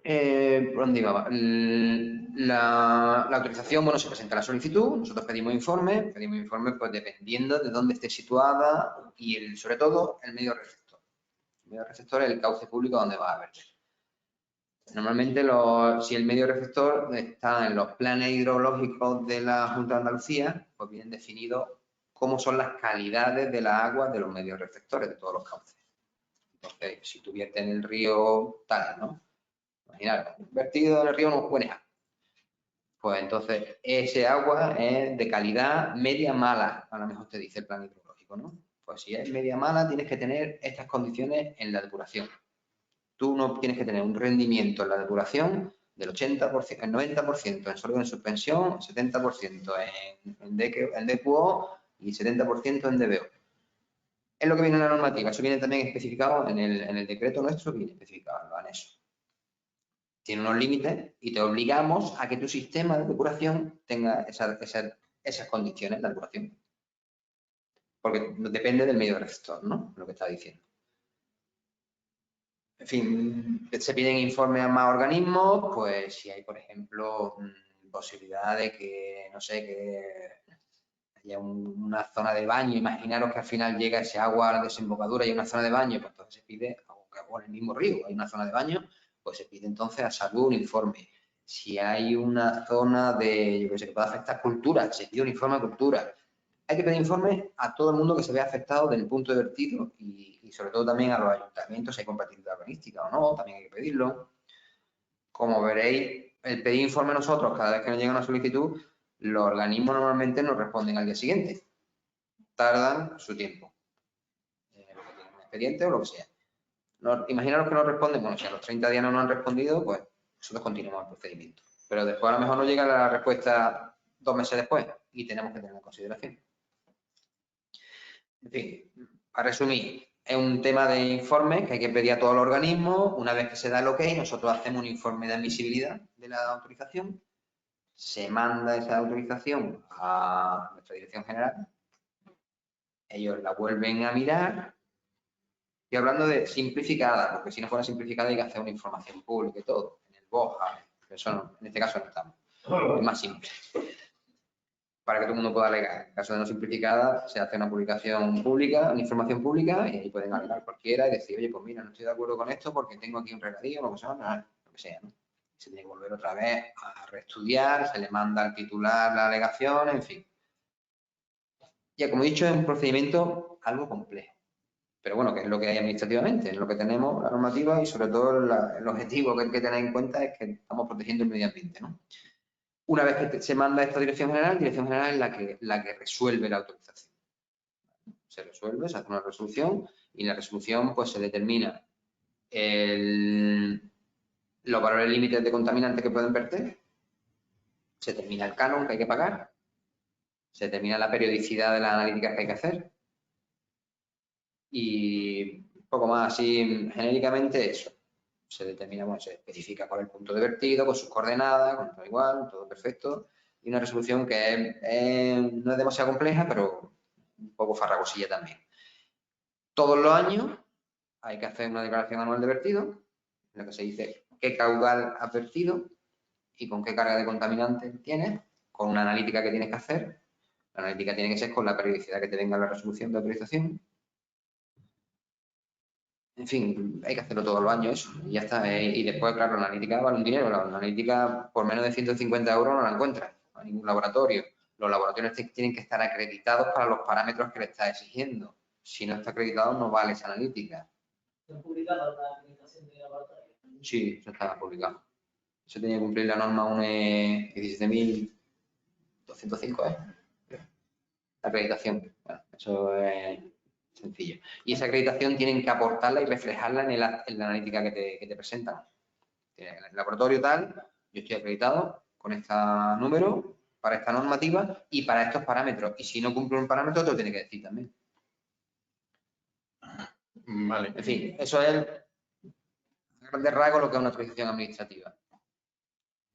¿Por dónde iba? La autorización, bueno, se presenta la solicitud, nosotros pedimos informe pues dependiendo de dónde esté situada y sobre todo el medio receptor. El medio receptor es el cauce público donde va a verter. Normalmente, si el medio receptor está en los planes hidrológicos de la Junta de Andalucía, pues vienen definidos cómo son las calidades de la agua de los medios receptores de todos los cauces. Entonces, si tú viertes en el río tal, ¿no? Imaginar, vertido en el río Bueneja. Pues entonces, ese agua es de calidad media mala, a lo mejor te dice el plan hidrológico, ¿no? Pues si es media mala, tienes que tener estas condiciones en la depuración. Tú no tienes que tener un rendimiento en la depuración del 80%, el 90% en sólido en suspensión, 70% en DQO y 70% en DBO. Es lo que viene en la normativa. Eso viene también especificado en el decreto nuestro, viene especificado en los anexos. Tiene unos límites y te obligamos a que tu sistema de depuración tenga esas condiciones de depuración. Porque depende del medio receptor, ¿no? Lo que está diciendo. En fin, se piden informes a más organismos, pues si hay, por ejemplo, posibilidad de que, no sé, que haya una zona de baño, imaginaros que al final llega ese agua a la desembocadura y hay una zona de baño, pues entonces se pide, o en el mismo río hay una zona de baño, pues se pide entonces a salud un informe. Si hay una zona yo que sé, que pueda afectar cultura, se pide un informe de cultura. Hay que pedir informes a todo el mundo que se vea afectado del punto de vertido y sobre todo también a los ayuntamientos, si hay compatibilidad urbanística o no, también hay que pedirlo. Como veréis, el pedir informe nosotros, cada vez que nos llega una solicitud, los organismos normalmente nos responden al día siguiente. Tardan su tiempo. Lo que tienen un expediente o lo que sea. Imaginaros que nos responden, bueno, si a los 30 días no nos han respondido, pues nosotros continuamos el procedimiento. Pero después a lo mejor nos llega la respuesta 2 meses después y tenemos que tenerlo en consideración. En fin, para resumir, es un tema de informes que hay que pedir a todos los organismos. Una vez que se da el ok, nosotros hacemos un informe de admisibilidad de la autorización. Se manda esa autorización a nuestra dirección general. Ellos la vuelven a mirar. Estoy hablando de simplificada, porque si no fuera simplificada hay que hacer una información pública y todo, en el BOJA, pero eso no, en este caso no estamos. Es más simple. Para que todo el mundo pueda alegar. En caso de no simplificada, se hace una publicación pública, una información pública, y ahí pueden alegar cualquiera y decir, oye, pues mira, no estoy de acuerdo con esto porque tengo aquí un regadío, lo que sea, ¿no? Se tiene que volver otra vez a reestudiar, se le manda al titular la alegación, en fin. Ya, como he dicho, es un procedimiento algo complejo. Pero bueno, que es lo que hay administrativamente, es lo que tenemos, la normativa y sobre todo el objetivo que hay que tener en cuenta es que estamos protegiendo el medio ambiente, ¿no? Una vez que se manda esta dirección general es la que resuelve la autorización. Se resuelve, se hace una resolución y en la resolución pues se determina los valores límites de contaminantes que pueden verter, se determina el canon que hay que pagar, se determina la periodicidad de las analíticas que hay que hacer y un poco más así genéricamente eso. Se determina, bueno, se especifica cuál es el punto de vertido, con sus coordenadas, con todo igual, todo perfecto. Y una resolución que no es demasiado compleja, pero un poco farragosilla también. Todos los años hay que hacer una declaración anual de vertido, en la que se dice qué caudal has vertido y con qué carga de contaminante tienes, con una analítica que tienes que hacer. La analítica tiene que ser con la periodicidad que te venga la resolución de autorización. En fin, hay que hacerlo todos los años y ya está. Y después, claro, la analítica vale un dinero. La analítica por menos de 150 euros no la encuentras a ningún laboratorio. Los laboratorios tienen que estar acreditados para los parámetros que le estás exigiendo. Si no está acreditado, no vale esa analítica.
¿Está publicada la acreditación de laboratorio?
Sí, eso está publicado. Eso tenía que cumplir la norma UNE 17.205, ¿eh? La acreditación. Bueno, eso es sencillo. Y esa acreditación tienen que aportarla y reflejarla en la analítica que te presentan. En el laboratorio tal, yo estoy acreditado con este número para esta normativa y para estos parámetros. Y si no cumple un parámetro, te lo tiene que decir también.
Vale.
En fin, eso es a grandes rasgos lo que es una autorización administrativa.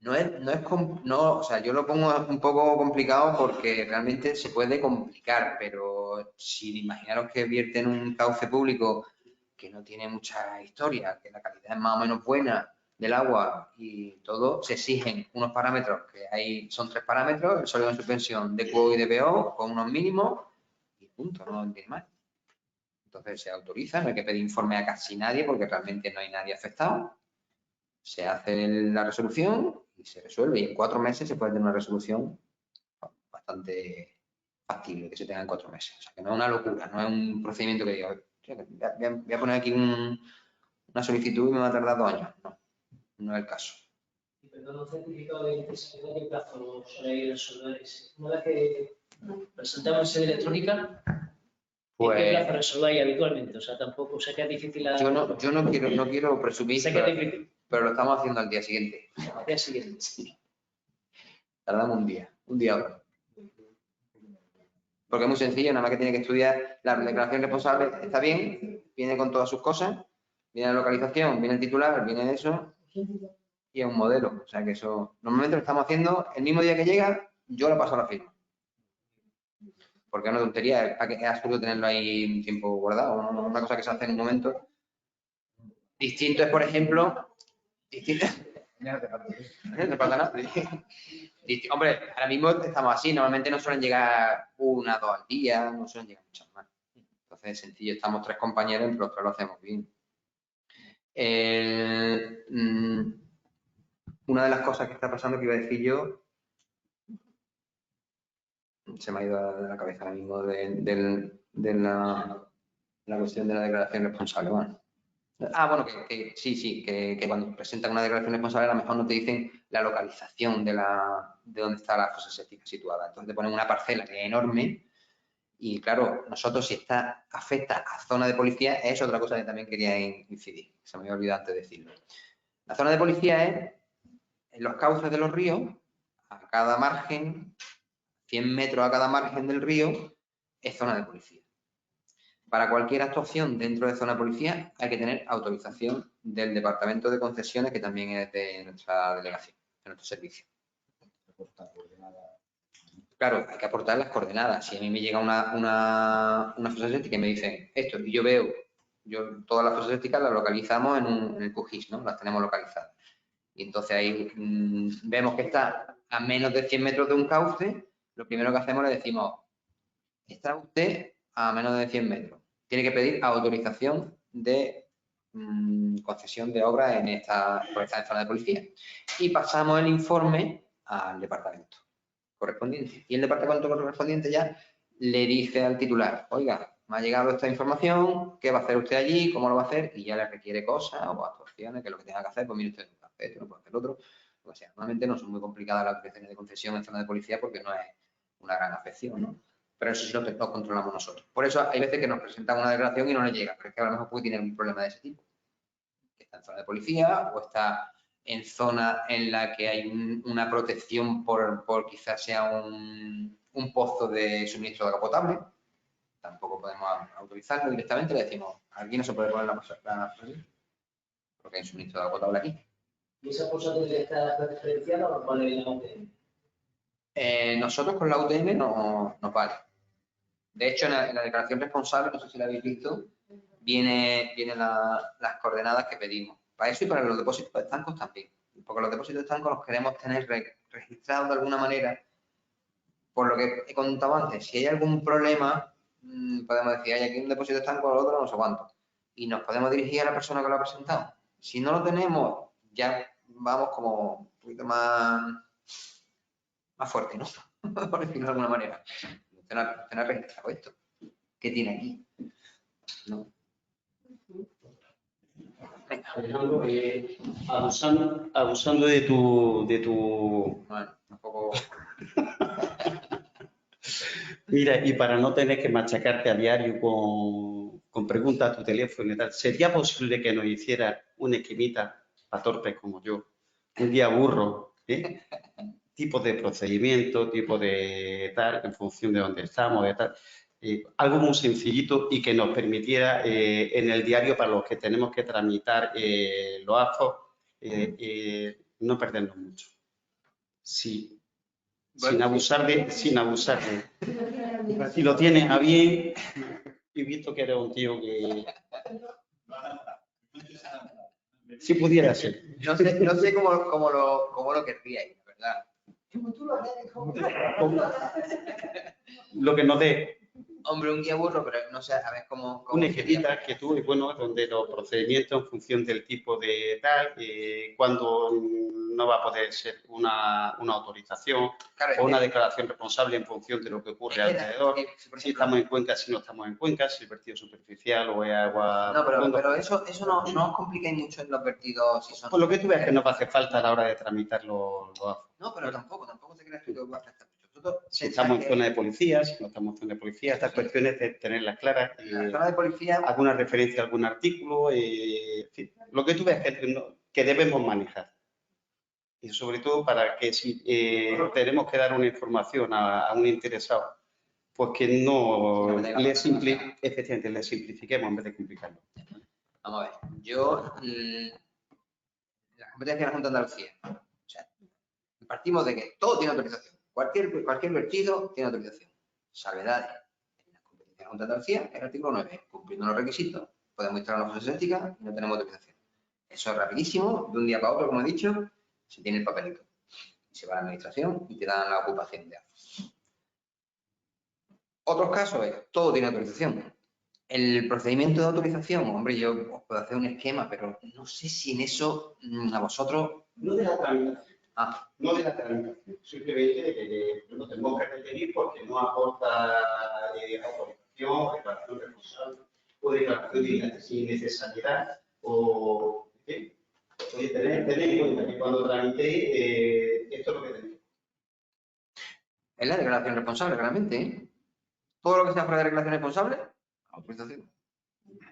O sea, yo lo pongo un poco complicado porque realmente se puede complicar, pero si imaginaros que vierten un cauce público que no tiene mucha historia, que la calidad es más o menos buena del agua y todo, se exigen unos parámetros que son 3 parámetros, el sólido en suspensión, DQO y DPO, con unos mínimos y punto, no tiene más. Entonces se autoriza, no hay que pedir informe a casi nadie porque realmente no hay nadie afectado. Se hace la resolución y se resuelve. Y en 4 meses se puede tener una resolución bastante factible que se tenga en 4 meses. O sea, que no es una locura, no es un procedimiento que diga, voy a poner aquí una solicitud y me va a tardar 2 años. No, no es el caso.
Y perdón, un certificado de necesidad de plazo suele resolver ese. Una vez que presentamos en sede electrónica, ¿en qué plazo resolvéis habitualmente? O sea, tampoco, sé que es difícil.
Yo no quiero presumir,
sé que es difícil.
Pero lo estamos haciendo al día siguiente.
Al día siguiente.
Sí. Tardamos un día ahora. Porque es muy sencillo, nada más que tiene que estudiar la declaración responsable, está bien, viene con todas sus cosas, viene la localización, viene el titular, viene eso, y es un modelo. O sea que eso, normalmente lo estamos haciendo el mismo día que llega, yo lo paso a la firma. Porque es una tontería, es absurdo tenerlo ahí un tiempo guardado, ¿no? Una cosa que se hace en un momento. Distinto es, por ejemplo, no te falta nada. Hombre, ahora mismo estamos así, normalmente no suelen llegar 1 o 2 al día, no suelen llegar muchas más. Entonces es sencillo, estamos 3 compañeros, entre los 3 lo hacemos bien. Una de las cosas que está pasando que iba a decir yo, se me ha ido de la cabeza ahora mismo de la cuestión de la declaración responsable. Bueno. Bueno, que cuando presentan una declaración responsable a lo mejor no te dicen la localización de dónde está la fosa séptica situada. Entonces te ponen una parcela que es enorme y claro, nosotros si está afecta a zona de policía es otra cosa que también quería incidir. Se me había olvidado antes de decirlo. La zona de policía es en los cauces de los ríos, a cada margen, 100 metros a cada margen del río, es zona de policía. Para cualquier actuación dentro de zona de policía hay que tener autorización del Departamento de Concesiones, que también es de nuestra delegación, de nuestro servicio. Claro, hay que aportar las coordenadas. Si a mí me llega una fosa séptica y me dicen esto, y yo veo, todas las fosas sépticas las localizamos en el QGIS, ¿no? Las tenemos localizadas. Y entonces ahí vemos que está a menos de 100 metros de un cauce, lo primero que hacemos le decimos, está usted a menos de 100 metros. Tiene que pedir autorización de concesión de obra por esta zona de policía. Y pasamos el informe al departamento correspondiente. Y el departamento correspondiente ya le dice al titular, oiga, me ha llegado esta información, ¿qué va a hacer usted allí? ¿Cómo lo va a hacer? Y ya le requiere cosas o actuaciones, que es lo que tenga que hacer, pues mire usted, no puede hacer, no puede hacer otro. O sea, normalmente no son muy complicadas las operaciones de concesión en zona de policía porque no es una gran afección, ¿no? Pero eso sí lo controlamos nosotros. Por eso hay veces que nos presentan una declaración y no le llega, pero es que a lo mejor puede tener un problema de ese tipo. Que está en zona de policía o está en zona en la que hay una protección por quizás sea un pozo de suministro de agua potable. Tampoco podemos autorizarlo directamente, le decimos, aquí no se puede poner la porque hay suministro de agua potable aquí.
¿Y esa cosa tiene que estar referenciada o cuál es la UTM?
Nosotros con la UTM nos vale. De hecho, en la declaración responsable, no sé si la habéis visto, vienen las coordenadas que pedimos. Para eso y para los depósitos de estancos también. Porque los depósitos de estancos los queremos tener registrados de alguna manera. Por lo que he contado antes, si hay algún problema, podemos decir, hay aquí un depósito de estanco, el otro no sé cuánto. Y nos podemos dirigir a la persona que lo ha presentado. Si no lo tenemos, ya vamos como un poquito más fuerte, ¿no? Por decirlo de alguna manera. Usted no ha registrado esto. ¿Qué tiene aquí? ¿No?
Alejandro, abusando de tu...
Bueno, un poco...
Mira, y para no tener que machacarte a diario con preguntas a tu teléfono y tal, ¿sería posible que nos hiciera una esquemita para torpes como yo? Un día burro, ¿eh? Tipo de procedimiento, tipo de tal, en función de dónde estamos, de tal. Algo muy sencillito y que nos permitiera en el diario para los que tenemos que tramitar los AFOS no perdernos mucho. Sí. Sin abusar de. Si lo tienes a bien, he visto que eres un tío que. Si pudiera ser.
No sé cómo lo querríais, ¿verdad?
Lo que nos dé.
Hombre, un guía burro, pero no sé, a ver cómo
Una esquemita que tú, bueno, donde los procedimientos en función del tipo de tal, cuando no va a poder ser una autorización
claro,
o una declaración responsable en función de lo que ocurre alrededor, si estamos en cuenca, si no estamos en cuenca, si el vertido superficial o es agua...
No, pero eso no os compliquéis mucho en los vertidos si son...
Por lo que tú veas que nos va a hacer falta a la hora de tramitar los AFOS.
No, pero tampoco te creas que os va a afectar mucho.
Si estamos en zona de policía, si no estamos en zona de policía, estas cuestiones de tenerlas claras.
En la zona de policía...
Alguna referencia a algún artículo, en fin, lo que tú veas que debemos manejar. Y sobre todo para que si tenemos que dar una información a un interesado, pues que no le simplifiquemos en vez de complicarlo.
Vamos a ver, yo... la competencia de la Junta de Andalucía. O sea, partimos de que todo tiene autorización. Cualquier vertido tiene autorización. Salvedades. En la competencia de la Junta de Andalucía, el artículo 9, cumpliendo los requisitos, podemos instalar una fosa séptica y no tenemos autorización. Eso es rapidísimo, de un día para otro, como he dicho, se tiene el papelito. Se va a la administración y te dan la ocupación de AFOS. Otros casos es, todo tiene autorización. El procedimiento de autorización, hombre, yo os puedo hacer un esquema, pero no sé si en eso a vosotros...
No de la tramitación. No de la tramitación. Simplemente de que no tenemos que requerir porque no aporta autorización, declaración responsable o declaración de innecesariedad o... ¿sí? Oye, tened en cuenta que cuando tramitéis, esto es lo que tenéis.
Es la declaración responsable, realmente, ¿eh? Todo lo que sea fuera de declaración responsable, autorización.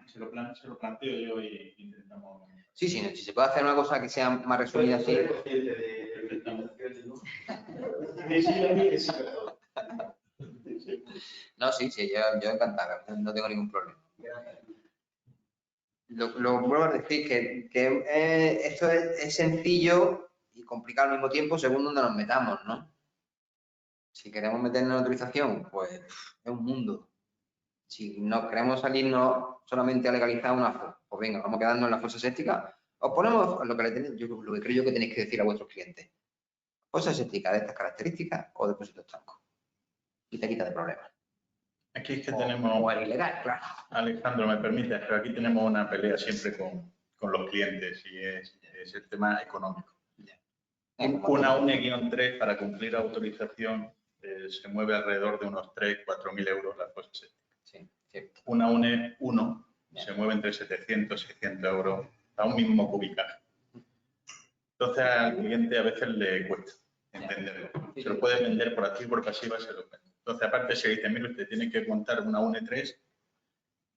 Se lo planteo yo y intentamos...
Sí, si se puede hacer una cosa que sea más resumida así. No, sí, yo encantado, no tengo ningún problema. Lo vuelvo a decir, que esto es sencillo y complicado al mismo tiempo según donde nos metamos, ¿no? Si queremos meternos en autorización, pues es un mundo. Si no queremos salirnos solamente a legalizar una AFO, pues venga, vamos quedando en la fosa séptica. Os ponemos lo que creo yo que tenéis que decir a vuestros clientes. Fosa séptica de estas características o depósito estanco. Y te quita de problemas.
Aquí es que tenemos...
O era ilegal, claro.
Alejandro, me permite, pero aquí tenemos una pelea siempre con los clientes y es el tema económico. Una UNE-3 para cumplir la autorización se mueve alrededor de unos 3.000–4.000 euros la fosa séptica.
Sí, cierto.
Una UNE-1 se mueve entre 700 y 600 euros a un mismo cubicaje. Entonces al cliente a veces le cuesta entenderlo. Se lo puede vender por activa y por pasiva, se lo vende. Entonces aparte se dice, mire, usted tiene que montar una UNE-3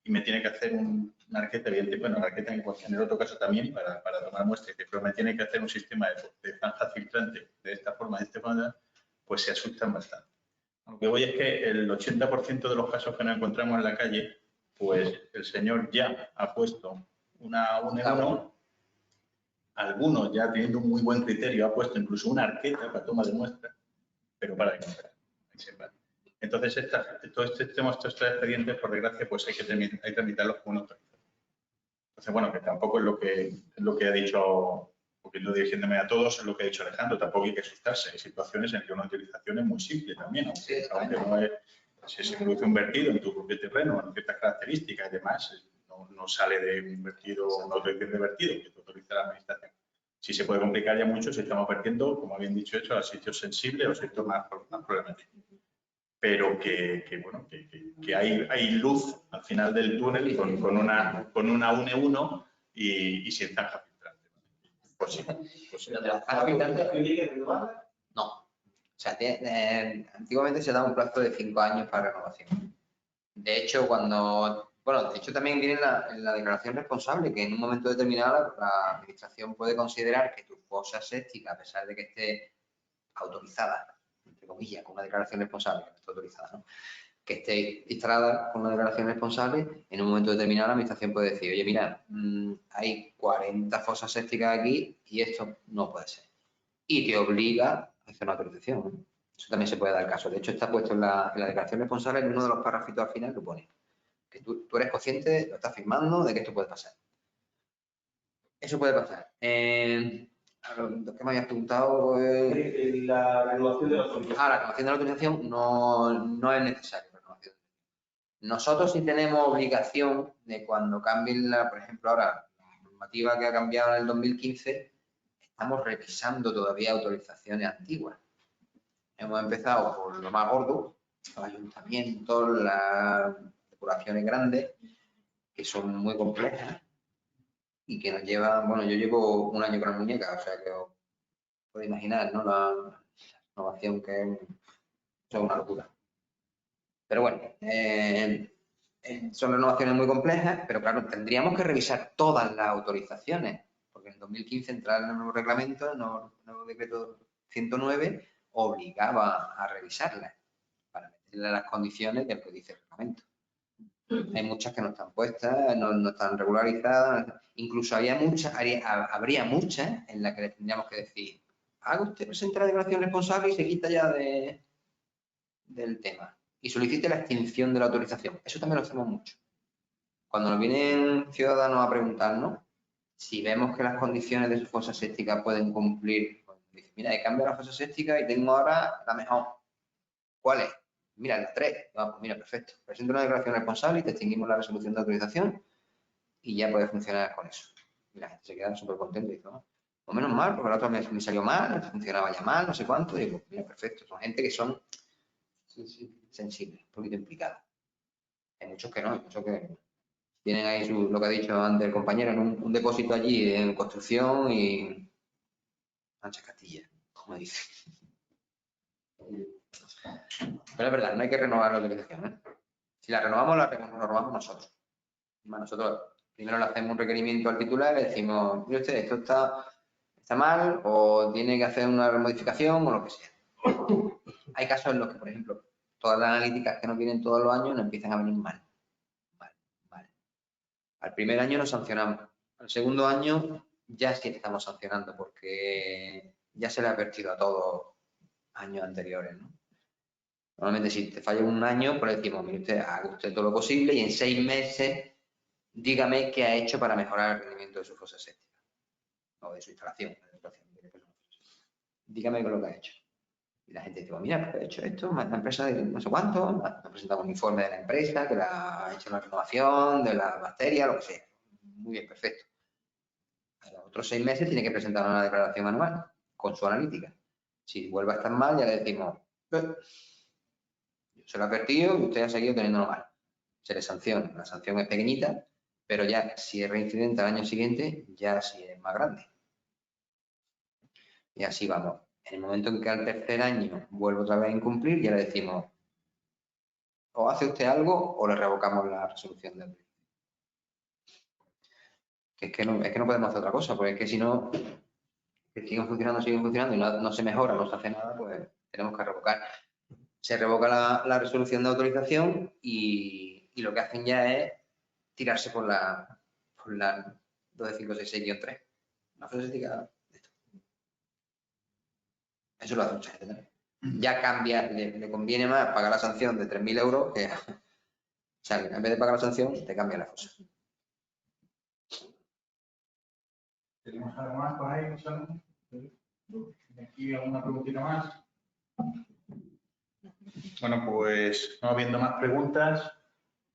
y me tiene que hacer una arqueta, evidente, bueno, la arqueta en cualquier otro caso también para tomar muestras, pero me tiene que hacer un sistema de zanja filtrante de esta forma, pues se asustan bastante. Lo que voy es que el 80% de los casos que nos encontramos en la calle, pues el señor ya ha puesto una UNE-1, algunos ya teniendo un muy buen criterio ha puesto incluso una arqueta para toma de muestras, pero para de comprar. Entonces, estos tres expedientes, por desgracia, pues hay que tramitarlos con una autorización. Entonces, bueno, que tampoco es lo que ha dicho, porque no dirigiéndome a todos, es lo que ha dicho Alejandro, tampoco hay que asustarse. Hay situaciones en que una autorización es muy simple también, aunque no es, si se produce un vertido en tu propio terreno, en ciertas características y demás, no sale de un vertido, una autorización de vertido que te autoriza la administración. Sí se puede complicar ya mucho si estamos vertiendo, como habían dicho, a sitios sensibles o sitios más problemáticos. Pero que hay luz al final del túnel con una UNE-1 y sin zanja filtrante. Pues sí.
¿La zanja filtrante? No. O sea, antiguamente se daba un plazo de 5 años para renovación. De hecho, también viene en la declaración responsable, que en un momento determinado la administración puede considerar que tu fosa séptica, a pesar de que esté autorizada, entre comillas, con una declaración responsable, que no está autorizada, ¿no?, que esté instalada con una declaración responsable, en un momento determinado la administración puede decir, oye, mira, hay 40 fosas sépticas aquí y esto no puede ser. Y te obliga a hacer una autorización, ¿no? Eso también se puede dar caso. De hecho, está puesto en la declaración responsable, en uno de los párrafitos al final lo pone. Que tú eres consciente, lo estás firmando, de que esto puede pasar. Eso puede pasar. ¿Qué me habías preguntado?
La renovación de la autorización.
La renovación de la autorización no es necesaria. Nosotros sí tenemos obligación de cuando cambien, por ejemplo, ahora la normativa que ha cambiado en el 2015, estamos revisando todavía autorizaciones antiguas. Hemos empezado por lo más gordo, los ayuntamientos, las depuraciones grandes, que son muy complejas y que nos llevan, bueno, yo llevo un año con la muñeca, o sea que os podéis imaginar, ¿no?, la innovación que es una locura. Pero bueno, son renovaciones muy complejas, pero claro, tendríamos que revisar todas las autorizaciones, porque en 2015 entrar en el nuevo reglamento, el nuevo decreto 109, obligaba a revisarlas para meterle las condiciones del que dice el reglamento. Hay muchas que no están puestas, no están regularizadas, incluso habría muchas en las que le tendríamos que decir, haga usted presente la declaración responsable y se quita ya del tema. Y solicite la extinción de la autorización. Eso también lo hacemos mucho. Cuando nos vienen ciudadanos a preguntarnos, si vemos que las condiciones de su fosa séptica pueden cumplir, pues dice, mira, he cambiado la fosa séptica y tengo ahora la mejor. ¿Cuál es? Mira, la 3. Pues mira, perfecto. Presenta una declaración responsable y te extinguimos la resolución de autorización y ya puede funcionar con eso. Y la gente se queda súper contenta y dice, no, pues menos mal, porque la otra me salió mal, funcionaba ya mal, no sé cuánto. Y digo, mira, perfecto. Son gente que son sensibles, un poquito implicadas. Hay muchos que no, hay muchos que tienen ahí lo que ha dicho antes el compañero, en un depósito allí en construcción y anchas castillas, como dice. Pero es verdad, no hay que renovar la autorización, ¿eh? Si la renovamos, la renovamos nosotros. Nosotros primero le hacemos un requerimiento al titular, le decimos, mire usted, esto está mal o tiene que hacer una modificación o lo que sea. Hay casos en los que, por ejemplo, todas las analíticas que nos vienen todos los años nos empiezan a venir mal. Al primer año nos sancionamos. Al segundo año ya sí estamos sancionando porque ya se le ha advertido a todos años anteriores, ¿no? Normalmente si te falla un año, pues le decimos, mire usted, haga usted todo lo posible y en 6 meses dígame qué ha hecho para mejorar el rendimiento de su fosa séptica o de su instalación. Dígame lo que ha hecho. Y la gente dice, mira, pues he hecho esto, la empresa de no sé cuánto, nos ha presentado un informe de la empresa que la ha hecho una renovación de la bacteria, lo que sea. Muy bien, perfecto. A los otros 6 meses tiene que presentar una declaración anual con su analítica. Si vuelve a estar mal, ya le decimos, se lo ha advertido y usted ha seguido teniéndolo mal. Se le sanciona. La sanción es pequeñita, pero ya si es reincidente al año siguiente, ya sí es más grande. Y así vamos. En el momento en que al tercer año vuelve otra vez a incumplir, ya le decimos, o hace usted algo o le revocamos la resolución de autorización. Es que no podemos hacer otra cosa, porque es que si no, que siguen funcionando y no se mejora, no se hace nada, pues tenemos que revocar. Se revoca la resolución de autorización y lo que hacen ya es tirarse por la 12566-3. La fase estética. Eso lo hace mucha gente también. Ya cambia, le conviene más pagar la sanción de 3.000 euros que, o sea, en vez de pagar la sanción, te cambia la fosa.
¿Tenemos algo más por ahí, Gonzalo? ¿Aquí alguna preguntita más? Bueno, pues no habiendo más preguntas,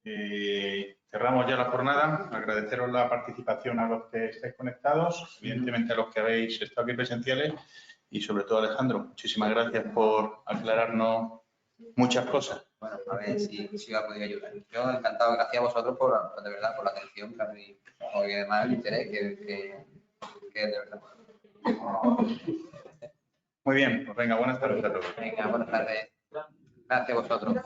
cerramos ya la jornada. Agradeceros la participación a los que estáis conectados, evidentemente a los que habéis estado aquí presenciales y sobre todo Alejandro, muchísimas gracias por aclararnos muchas cosas.
Bueno, a ver si os ha podido ayudar. Yo encantado, gracias a vosotros de verdad por la atención y además el interés que de verdad.
Muy bien, pues venga, buenas tardes a todos.
Venga, buenas tardes. Gracias a vosotros.